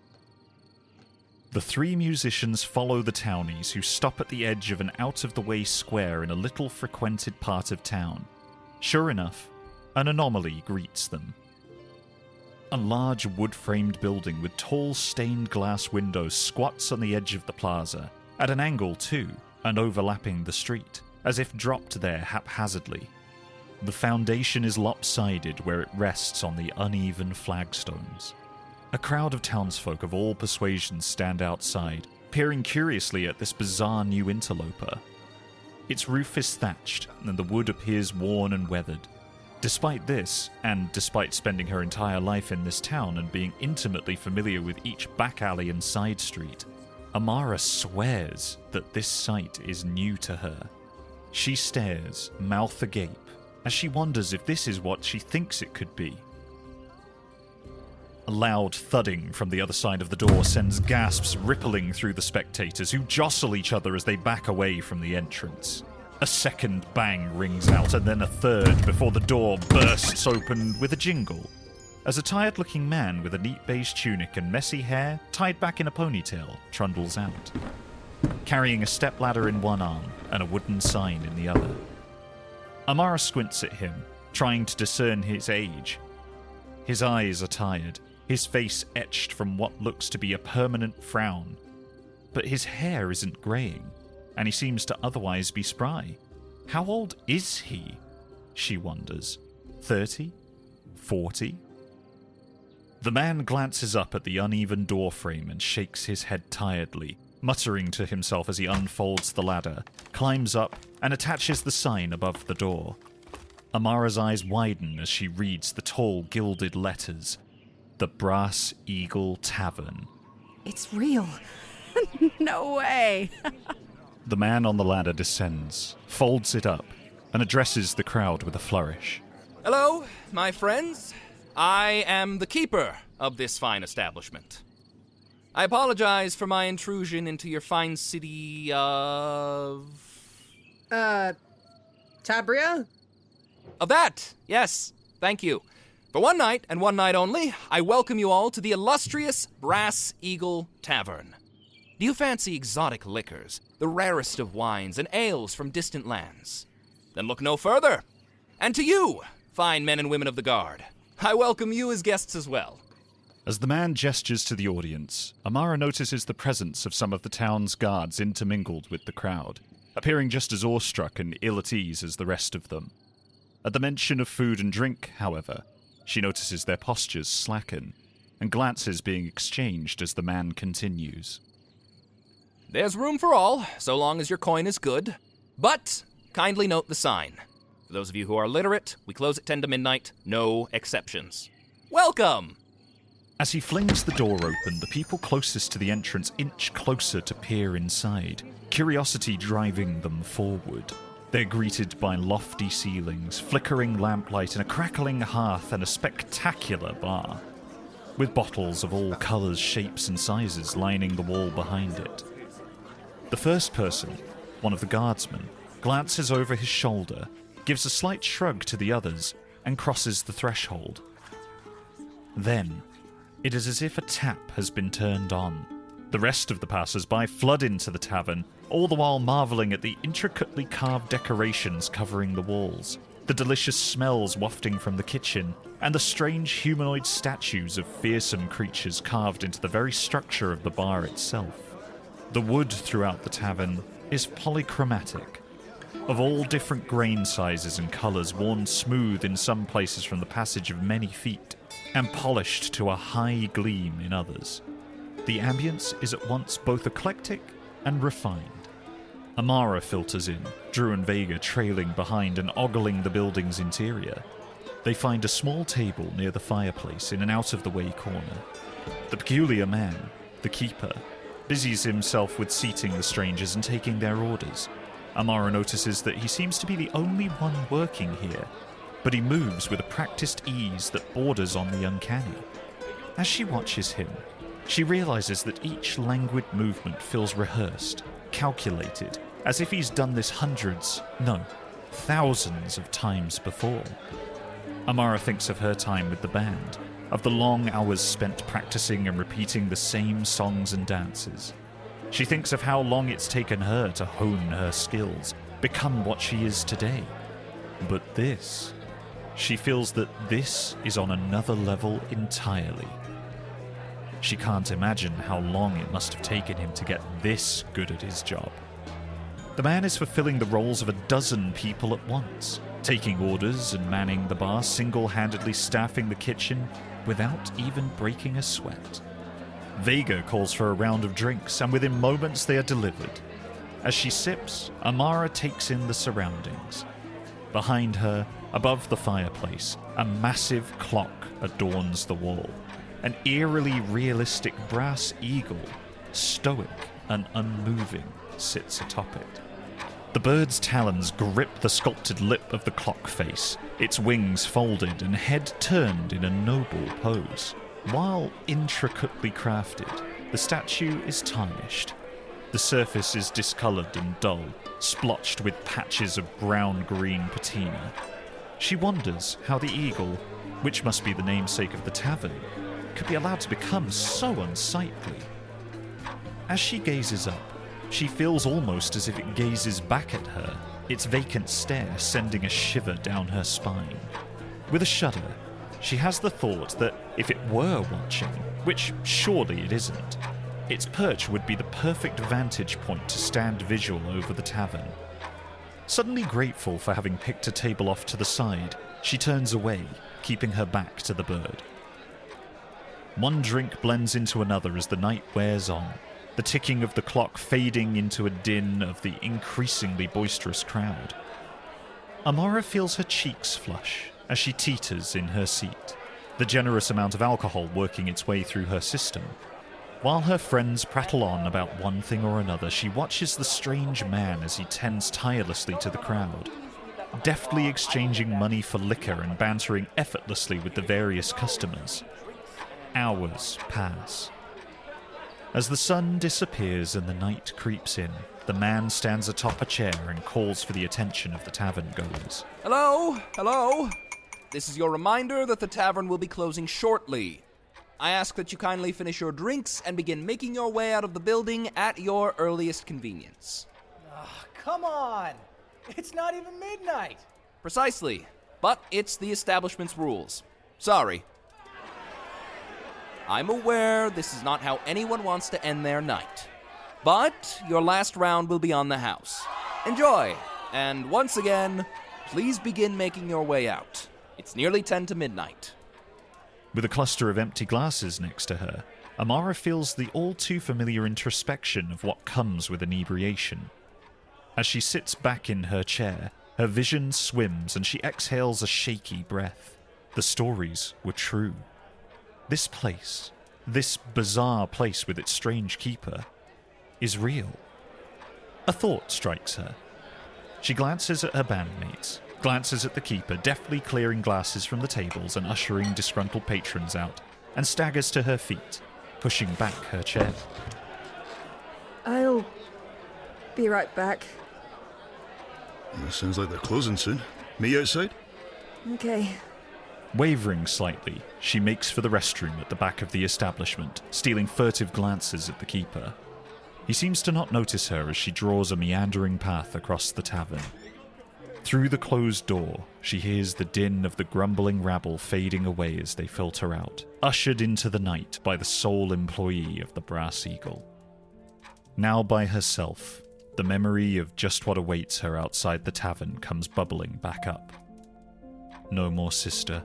The three musicians follow the townies who stop at the edge of an out-of-the-way square in a little frequented part of town. Sure enough, an anomaly greets them. A large wood-framed building with tall stained glass windows squats on the edge of the plaza, at an angle too, and overlapping the street, as if dropped there haphazardly. The foundation is lopsided where it rests on the uneven flagstones. A crowd of townsfolk of all persuasions stand outside, peering curiously at this bizarre new interloper. Its roof is thatched, and the wood appears worn and weathered. Despite this, and despite spending her entire life in this town and being intimately familiar with each back alley and side street, Amara swears that this sight is new to her. She stares, mouth agape, as she wonders if this is what she thinks it could be. A loud thudding from the other side of the door sends gasps rippling through the spectators, who jostle each other as they back away from the entrance. A second bang rings out, and then a third, before the door bursts open with a jingle, as a tired-looking man with a neat beige tunic and messy hair, tied back in a ponytail, trundles out, carrying a stepladder in one arm and a wooden sign in the other. Amara squints at him, trying to discern his age. His eyes are tired, his face etched from what looks to be a permanent frown. But his hair isn't greying, and he seems to otherwise be spry. How old is he? She wonders. 30? 40? The man glances up at the uneven doorframe and shakes his head tiredly, muttering to himself as he unfolds the ladder, climbs up, and attaches the sign above the door. Amara's eyes widen as she reads the tall gilded letters. The Brass Eagle Tavern. It's real. No way. The man on the ladder descends, folds it up, and addresses the crowd with a flourish. Hello, my friends. I am the keeper of this fine establishment. I apologize for my intrusion into your fine city of... Tabria? Of that, yes. Thank you. For one night, and one night only, I welcome you all to the illustrious Brass Eagle Tavern. Do you fancy exotic liquors, the rarest of wines, and ales from distant lands? Then look no further. And to you, fine men and women of the guard, I welcome you as guests as well. As the man gestures to the audience, Amara notices the presence of some of the town's guards intermingled with the crowd, appearing just as awestruck and ill at ease as the rest of them. At the mention of food and drink, however, she notices their postures slacken, and glances being exchanged as the man continues. There's room for all, so long as your coin is good. But kindly note the sign. For those of you who are literate, we close at 10 to midnight, no exceptions. Welcome! As he flings the door open, the people closest to the entrance inch closer to peer inside, curiosity driving them forward. They're greeted by lofty ceilings, flickering lamplight, and a crackling hearth and a spectacular bar, with bottles of all colours, shapes, and sizes lining the wall behind it. The first person, one of the guardsmen, glances over his shoulder, gives a slight shrug to the others, and crosses the threshold. Then, it is as if a tap has been turned on. The rest of the passers-by flood into the tavern, all the while marvelling at the intricately carved decorations covering the walls, the delicious smells wafting from the kitchen, and the strange humanoid statues of fearsome creatures carved into the very structure of the bar itself. The wood throughout the tavern is polychromatic, of all different grain sizes and colours, worn smooth in some places from the passage of many feet, and polished to a high gleam in others. The ambience is at once both eclectic and refined. Amara filters in, Drew and Vega trailing behind and ogling the building's interior. They find a small table near the fireplace in an out-of-the-way corner. The peculiar man, the keeper, busies himself with seating the strangers and taking their orders. Amara notices that he seems to be the only one working here, but he moves with a practiced ease that borders on the uncanny. As she watches him, she realizes that each languid movement feels rehearsed, calculated, as if he's done this hundreds, no, thousands of times before. Amara thinks of her time with the band, of the long hours spent practicing and repeating the same songs and dances. She thinks of how long it's taken her to hone her skills, become what she is today. But this, she feels that this is on another level entirely. She can't imagine how long it must have taken him to get this good at his job. The man is fulfilling the roles of a dozen people at once, taking orders and manning the bar, single-handedly staffing the kitchen without even breaking a sweat. Vega calls for a round of drinks, and within moments they are delivered. As she sips, Amara takes in the surroundings. Behind her, above the fireplace, a massive clock adorns the wall. An eerily realistic brass eagle, stoic and unmoving, sits atop it. The bird's talons grip the sculpted lip of the clock face, its wings folded and head turned in a noble pose. While intricately crafted, the statue is tarnished. The surface is discoloured and dull, splotched with patches of brown-green patina. She wonders how the eagle, which must be the namesake of the tavern, could be allowed to become so unsightly. As she gazes up, she feels almost as if it gazes back at her, its vacant stare sending a shiver down her spine. With a shudder, she has the thought that if it were watching, which surely it isn't, its perch would be the perfect vantage point to stand visual over the tavern. Suddenly grateful for having picked a table off to the side, she turns away, keeping her back to the bird. One drink blends into another as the night wears on, the ticking of the clock fading into a din of the increasingly boisterous crowd. Amara feels her cheeks flush as she teeters in her seat, the generous amount of alcohol working its way through her system. While her friends prattle on about one thing or another, she watches the strange man as he tends tirelessly to the crowd, deftly exchanging money for liquor and bantering effortlessly with the various customers. Hours pass. As the sun disappears and the night creeps in, the man stands atop a chair and calls for the attention of the tavern goers. Hello? Hello? This is your reminder that the tavern will be closing shortly. I ask that you kindly finish your drinks and begin making your way out of the building at your earliest convenience. Come on! It's not even midnight! Precisely, but it's the establishment's rules. Sorry. I'm aware this is not how anyone wants to end their night. But your last round will be on the house. Enjoy! And once again, please begin making your way out. It's nearly 10 to midnight. With a cluster of empty glasses next to her, Amara feels the all-too-familiar introspection of what comes with inebriation. As she sits back in her chair, her vision swims and she exhales a shaky breath. The stories were true. This place, this bizarre place with its strange keeper, is real. A thought strikes her. She glances at her bandmates, glances at the keeper, deftly clearing glasses from the tables and ushering disgruntled patrons out, and staggers to her feet, pushing back her chair. I'll be right back. Sounds like they're closing soon. Meet you outside? Okay. Wavering slightly, she makes for the restroom at the back of the establishment, stealing furtive glances at the keeper. He seems to not notice her as she draws a meandering path across the tavern. Through the closed door, she hears the din of the grumbling rabble fading away as they filter out, ushered into the night by the sole employee of the Brass Eagle. Now by herself, the memory of just what awaits her outside the tavern comes bubbling back up. No more sister.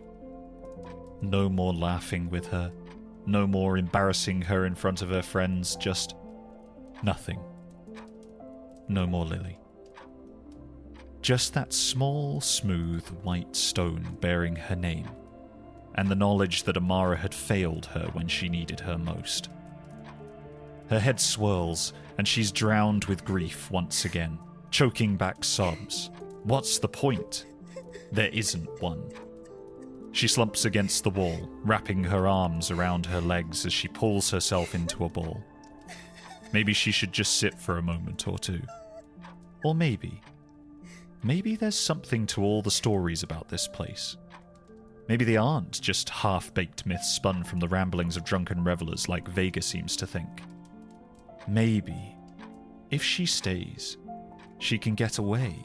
No more laughing with her. No more embarrassing her in front of her friends, just nothing. No more Lily. Just that small, smooth, white stone bearing her name, and the knowledge that Amara had failed her when she needed her most. Her head swirls, and she's drowned with grief once again, choking back sobs. What's the point? There isn't one. She slumps against the wall, wrapping her arms around her legs as she pulls herself into a ball. Maybe she should just sit for a moment or two. Or maybe there's something to all the stories about this place. Maybe they aren't just half-baked myths spun from the ramblings of drunken revelers like Vega seems to think. Maybe, if she stays, she can get away.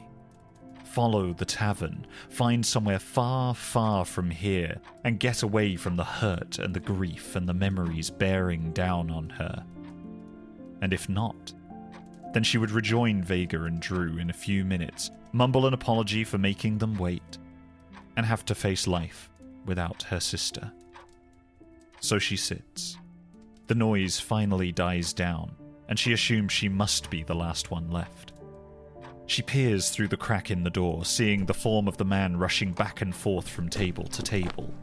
Follow the tavern, find somewhere far, far from here, and get away from the hurt and the grief and the memories bearing down on her. And if not, then she would rejoin Vega and Drew in a few minutes, mumble an apology for making them wait, and have to face life without her sister. So she sits. The noise finally dies down, and she assumes she must be the last one left. She peers through the crack in the door, seeing the form of the man rushing back and forth from table to table.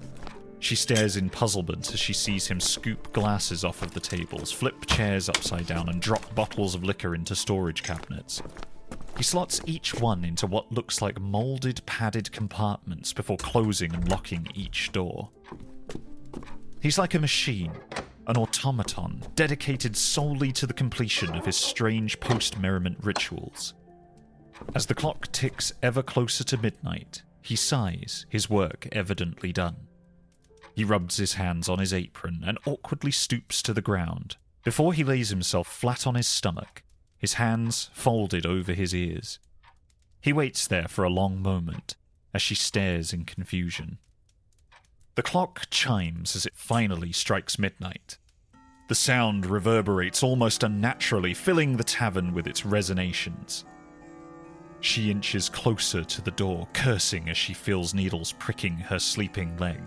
She stares in puzzlement as she sees him scoop glasses off of the tables, flip chairs upside down, and drop bottles of liquor into storage cabinets. He slots each one into what looks like molded, padded compartments before closing and locking each door. He's like a machine, an automaton, dedicated solely to the completion of his strange post-merriment rituals. As the clock ticks ever closer to midnight, he sighs, his work evidently done. He rubs his hands on his apron and awkwardly stoops to the ground, before he lays himself flat on his stomach, his hands folded over his ears. He waits there for a long moment, as she stares in confusion. The clock chimes as it finally strikes midnight. The sound reverberates almost unnaturally, filling the tavern with its resonations. She inches closer to the door, cursing as she feels needles pricking her sleeping leg.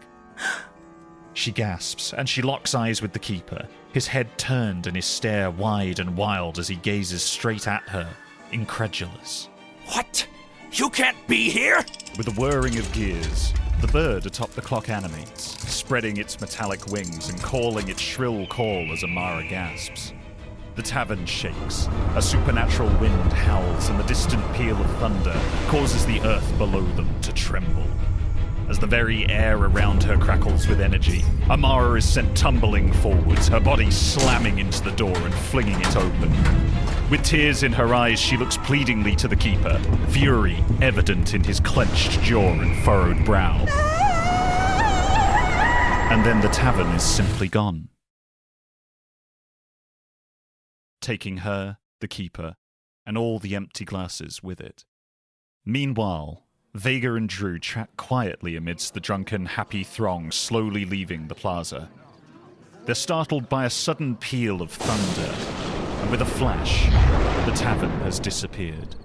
She gasps, and she locks eyes with the keeper, his head turned and his stare wide and wild as he gazes straight at her, incredulous. What? You can't be here? With a whirring of gears, the bird atop the clock animates, spreading its metallic wings and calling its shrill call as Amara gasps. The tavern shakes, a supernatural wind howls, and the distant peal of thunder causes the earth below them to tremble. As the very air around her crackles with energy, Amara is sent tumbling forwards, her body slamming into the door and flinging it open. With tears in her eyes, she looks pleadingly to the keeper, fury evident in his clenched jaw and furrowed brow. And then the tavern is simply gone. Taking her, the keeper, and all the empty glasses with it. Meanwhile, Vega and Drew chat quietly amidst the drunken, happy throng slowly leaving the plaza. They're startled by a sudden peal of thunder, and with a flash, the tavern has disappeared.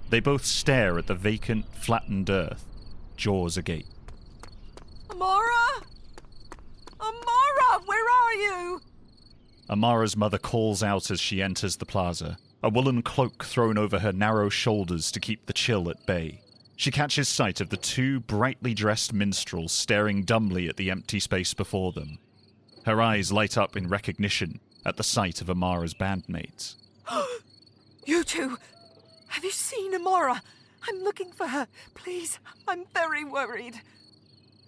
They both stare at the vacant, flattened earth, jaws agape. Amara! Amara, where are you? Amara's mother calls out as she enters the plaza, a woolen cloak thrown over her narrow shoulders to keep the chill at bay. She catches sight of the two brightly dressed minstrels staring dumbly at the empty space before them. Her eyes light up in recognition at the sight of Amara's bandmates. You two! Have you seen Amara? I'm looking for her. Please, I'm very worried.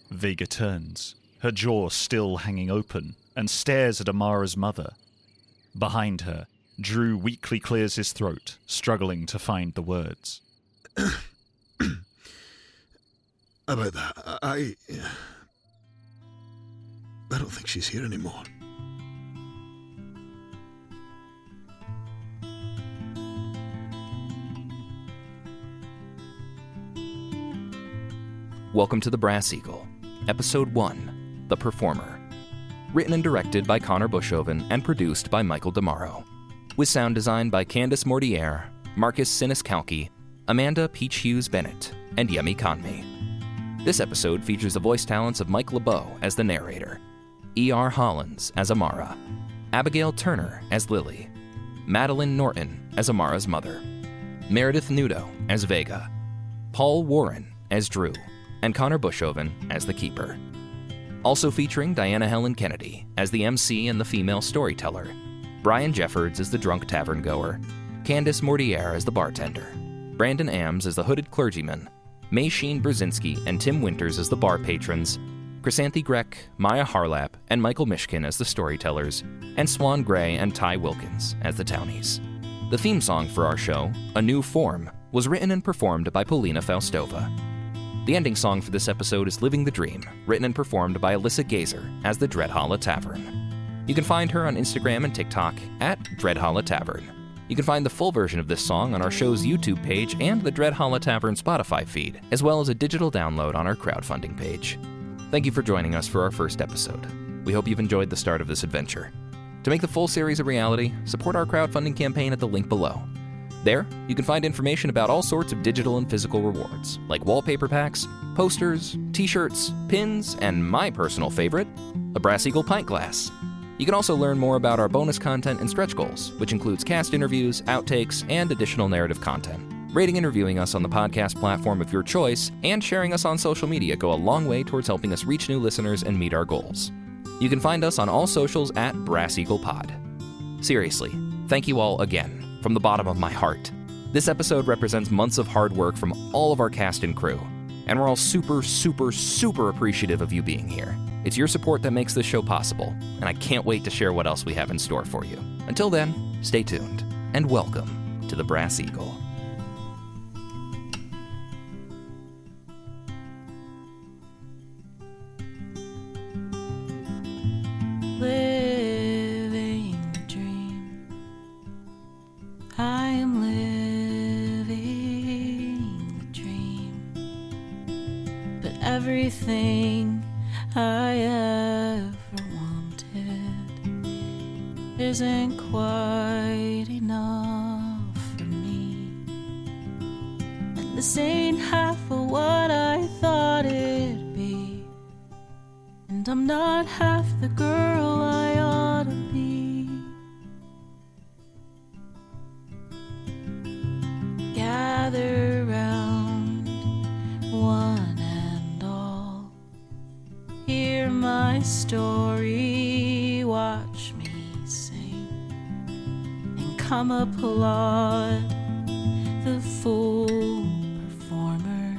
Vega turns, her jaw still hanging open, and stares at Amara's mother. Behind her, Drew weakly clears his throat, struggling to find the words. About that, I don't think she's here anymore. Welcome to the Brass Eagle, Episode 1, The Performer. Written and directed by Connor Bushoven and produced by Michael DeMauro. With sound design by Candace Mortier, Marcus Siniscalchi, Amanda Peach Hughes Bennett, and Yemi Kanmi. This episode features the voice talents of Mike LeBeau as the narrator, E.R. Hollands as Amara, Abigail Turner as Lily, Madeleine Norton as Amara's mother, Meredith Nudo as Vega, Paul Warren as Drew, and Connor Bushoven as the keeper. Also featuring Diana Helen Kennedy as the emcee and the female storyteller, Brian Jeffords as the drunk taverngoer, Candace Mortier as the bartender, Brandon Ambs as the hooded clergyman, Bierzynski and Tim Winters as the bar patrons, Chrysanthe Grech, Maia Harlap, and Michael Mishkin as the storytellers, and Swan Gray and Ty Wilkins as the townies. The theme song for our show, A New Form, was written and performed by Polina Faustova. The ending song for this episode is Living the Dream, written and performed by Alyssa Gazer as the Dreadhala Tavern. You can find her on Instagram and TikTok at Dreadhala Tavern. You can find the full version of this song on our show's YouTube page and the Dreadhala Tavern Spotify feed, as well as a digital download on our crowdfunding page. Thank you for joining us for our first episode. We hope you've enjoyed the start of this adventure. To make the full series a reality, support our crowdfunding campaign at the link below. There, you can find information about all sorts of digital and physical rewards, like wallpaper packs, posters, t-shirts, pins, and my personal favorite, a Brass Eagle pint glass. You can also learn more about our bonus content and stretch goals, which includes cast interviews, outtakes, and additional narrative content. Rating and reviewing us on the podcast platform of your choice, and sharing us on social media go a long way towards helping us reach new listeners and meet our goals. You can find us on all socials at Brass Eagle Pod. Seriously, thank you all again. From the bottom of my heart. This episode represents months of hard work from all of our cast and crew, and we're all super, super, super appreciative of you being here. It's your support that makes this show possible, and I can't wait to share what else we have in store for you. Until then, stay tuned, and welcome to the Brass Eagle. I am living the dream, but everything I ever wanted isn't quite enough for me. And this ain't half of what I thought it'd be, and I'm not half the girl I ought to be. Gather round, one and all. Hear my story, watch me sing, and come applaud the fool performer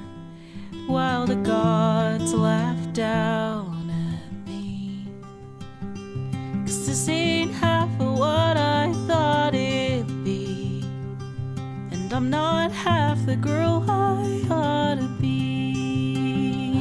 while the gods laugh down at me. 'Cause this ain't half of what I thought it'd be, and I'm not half the girl I ought to be.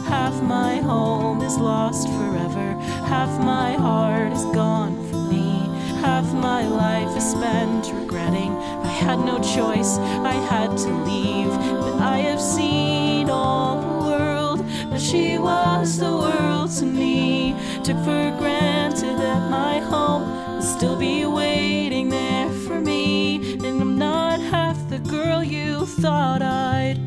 Half Half my home is lost forever. Half my heart is gone from me. Half my life is spent regretting. I had no choice, I had to leave. But I have seen all the world, but she was the world to me. Took for granted that my home will still be waiting there for me. And I'm not half the girl you thought I'd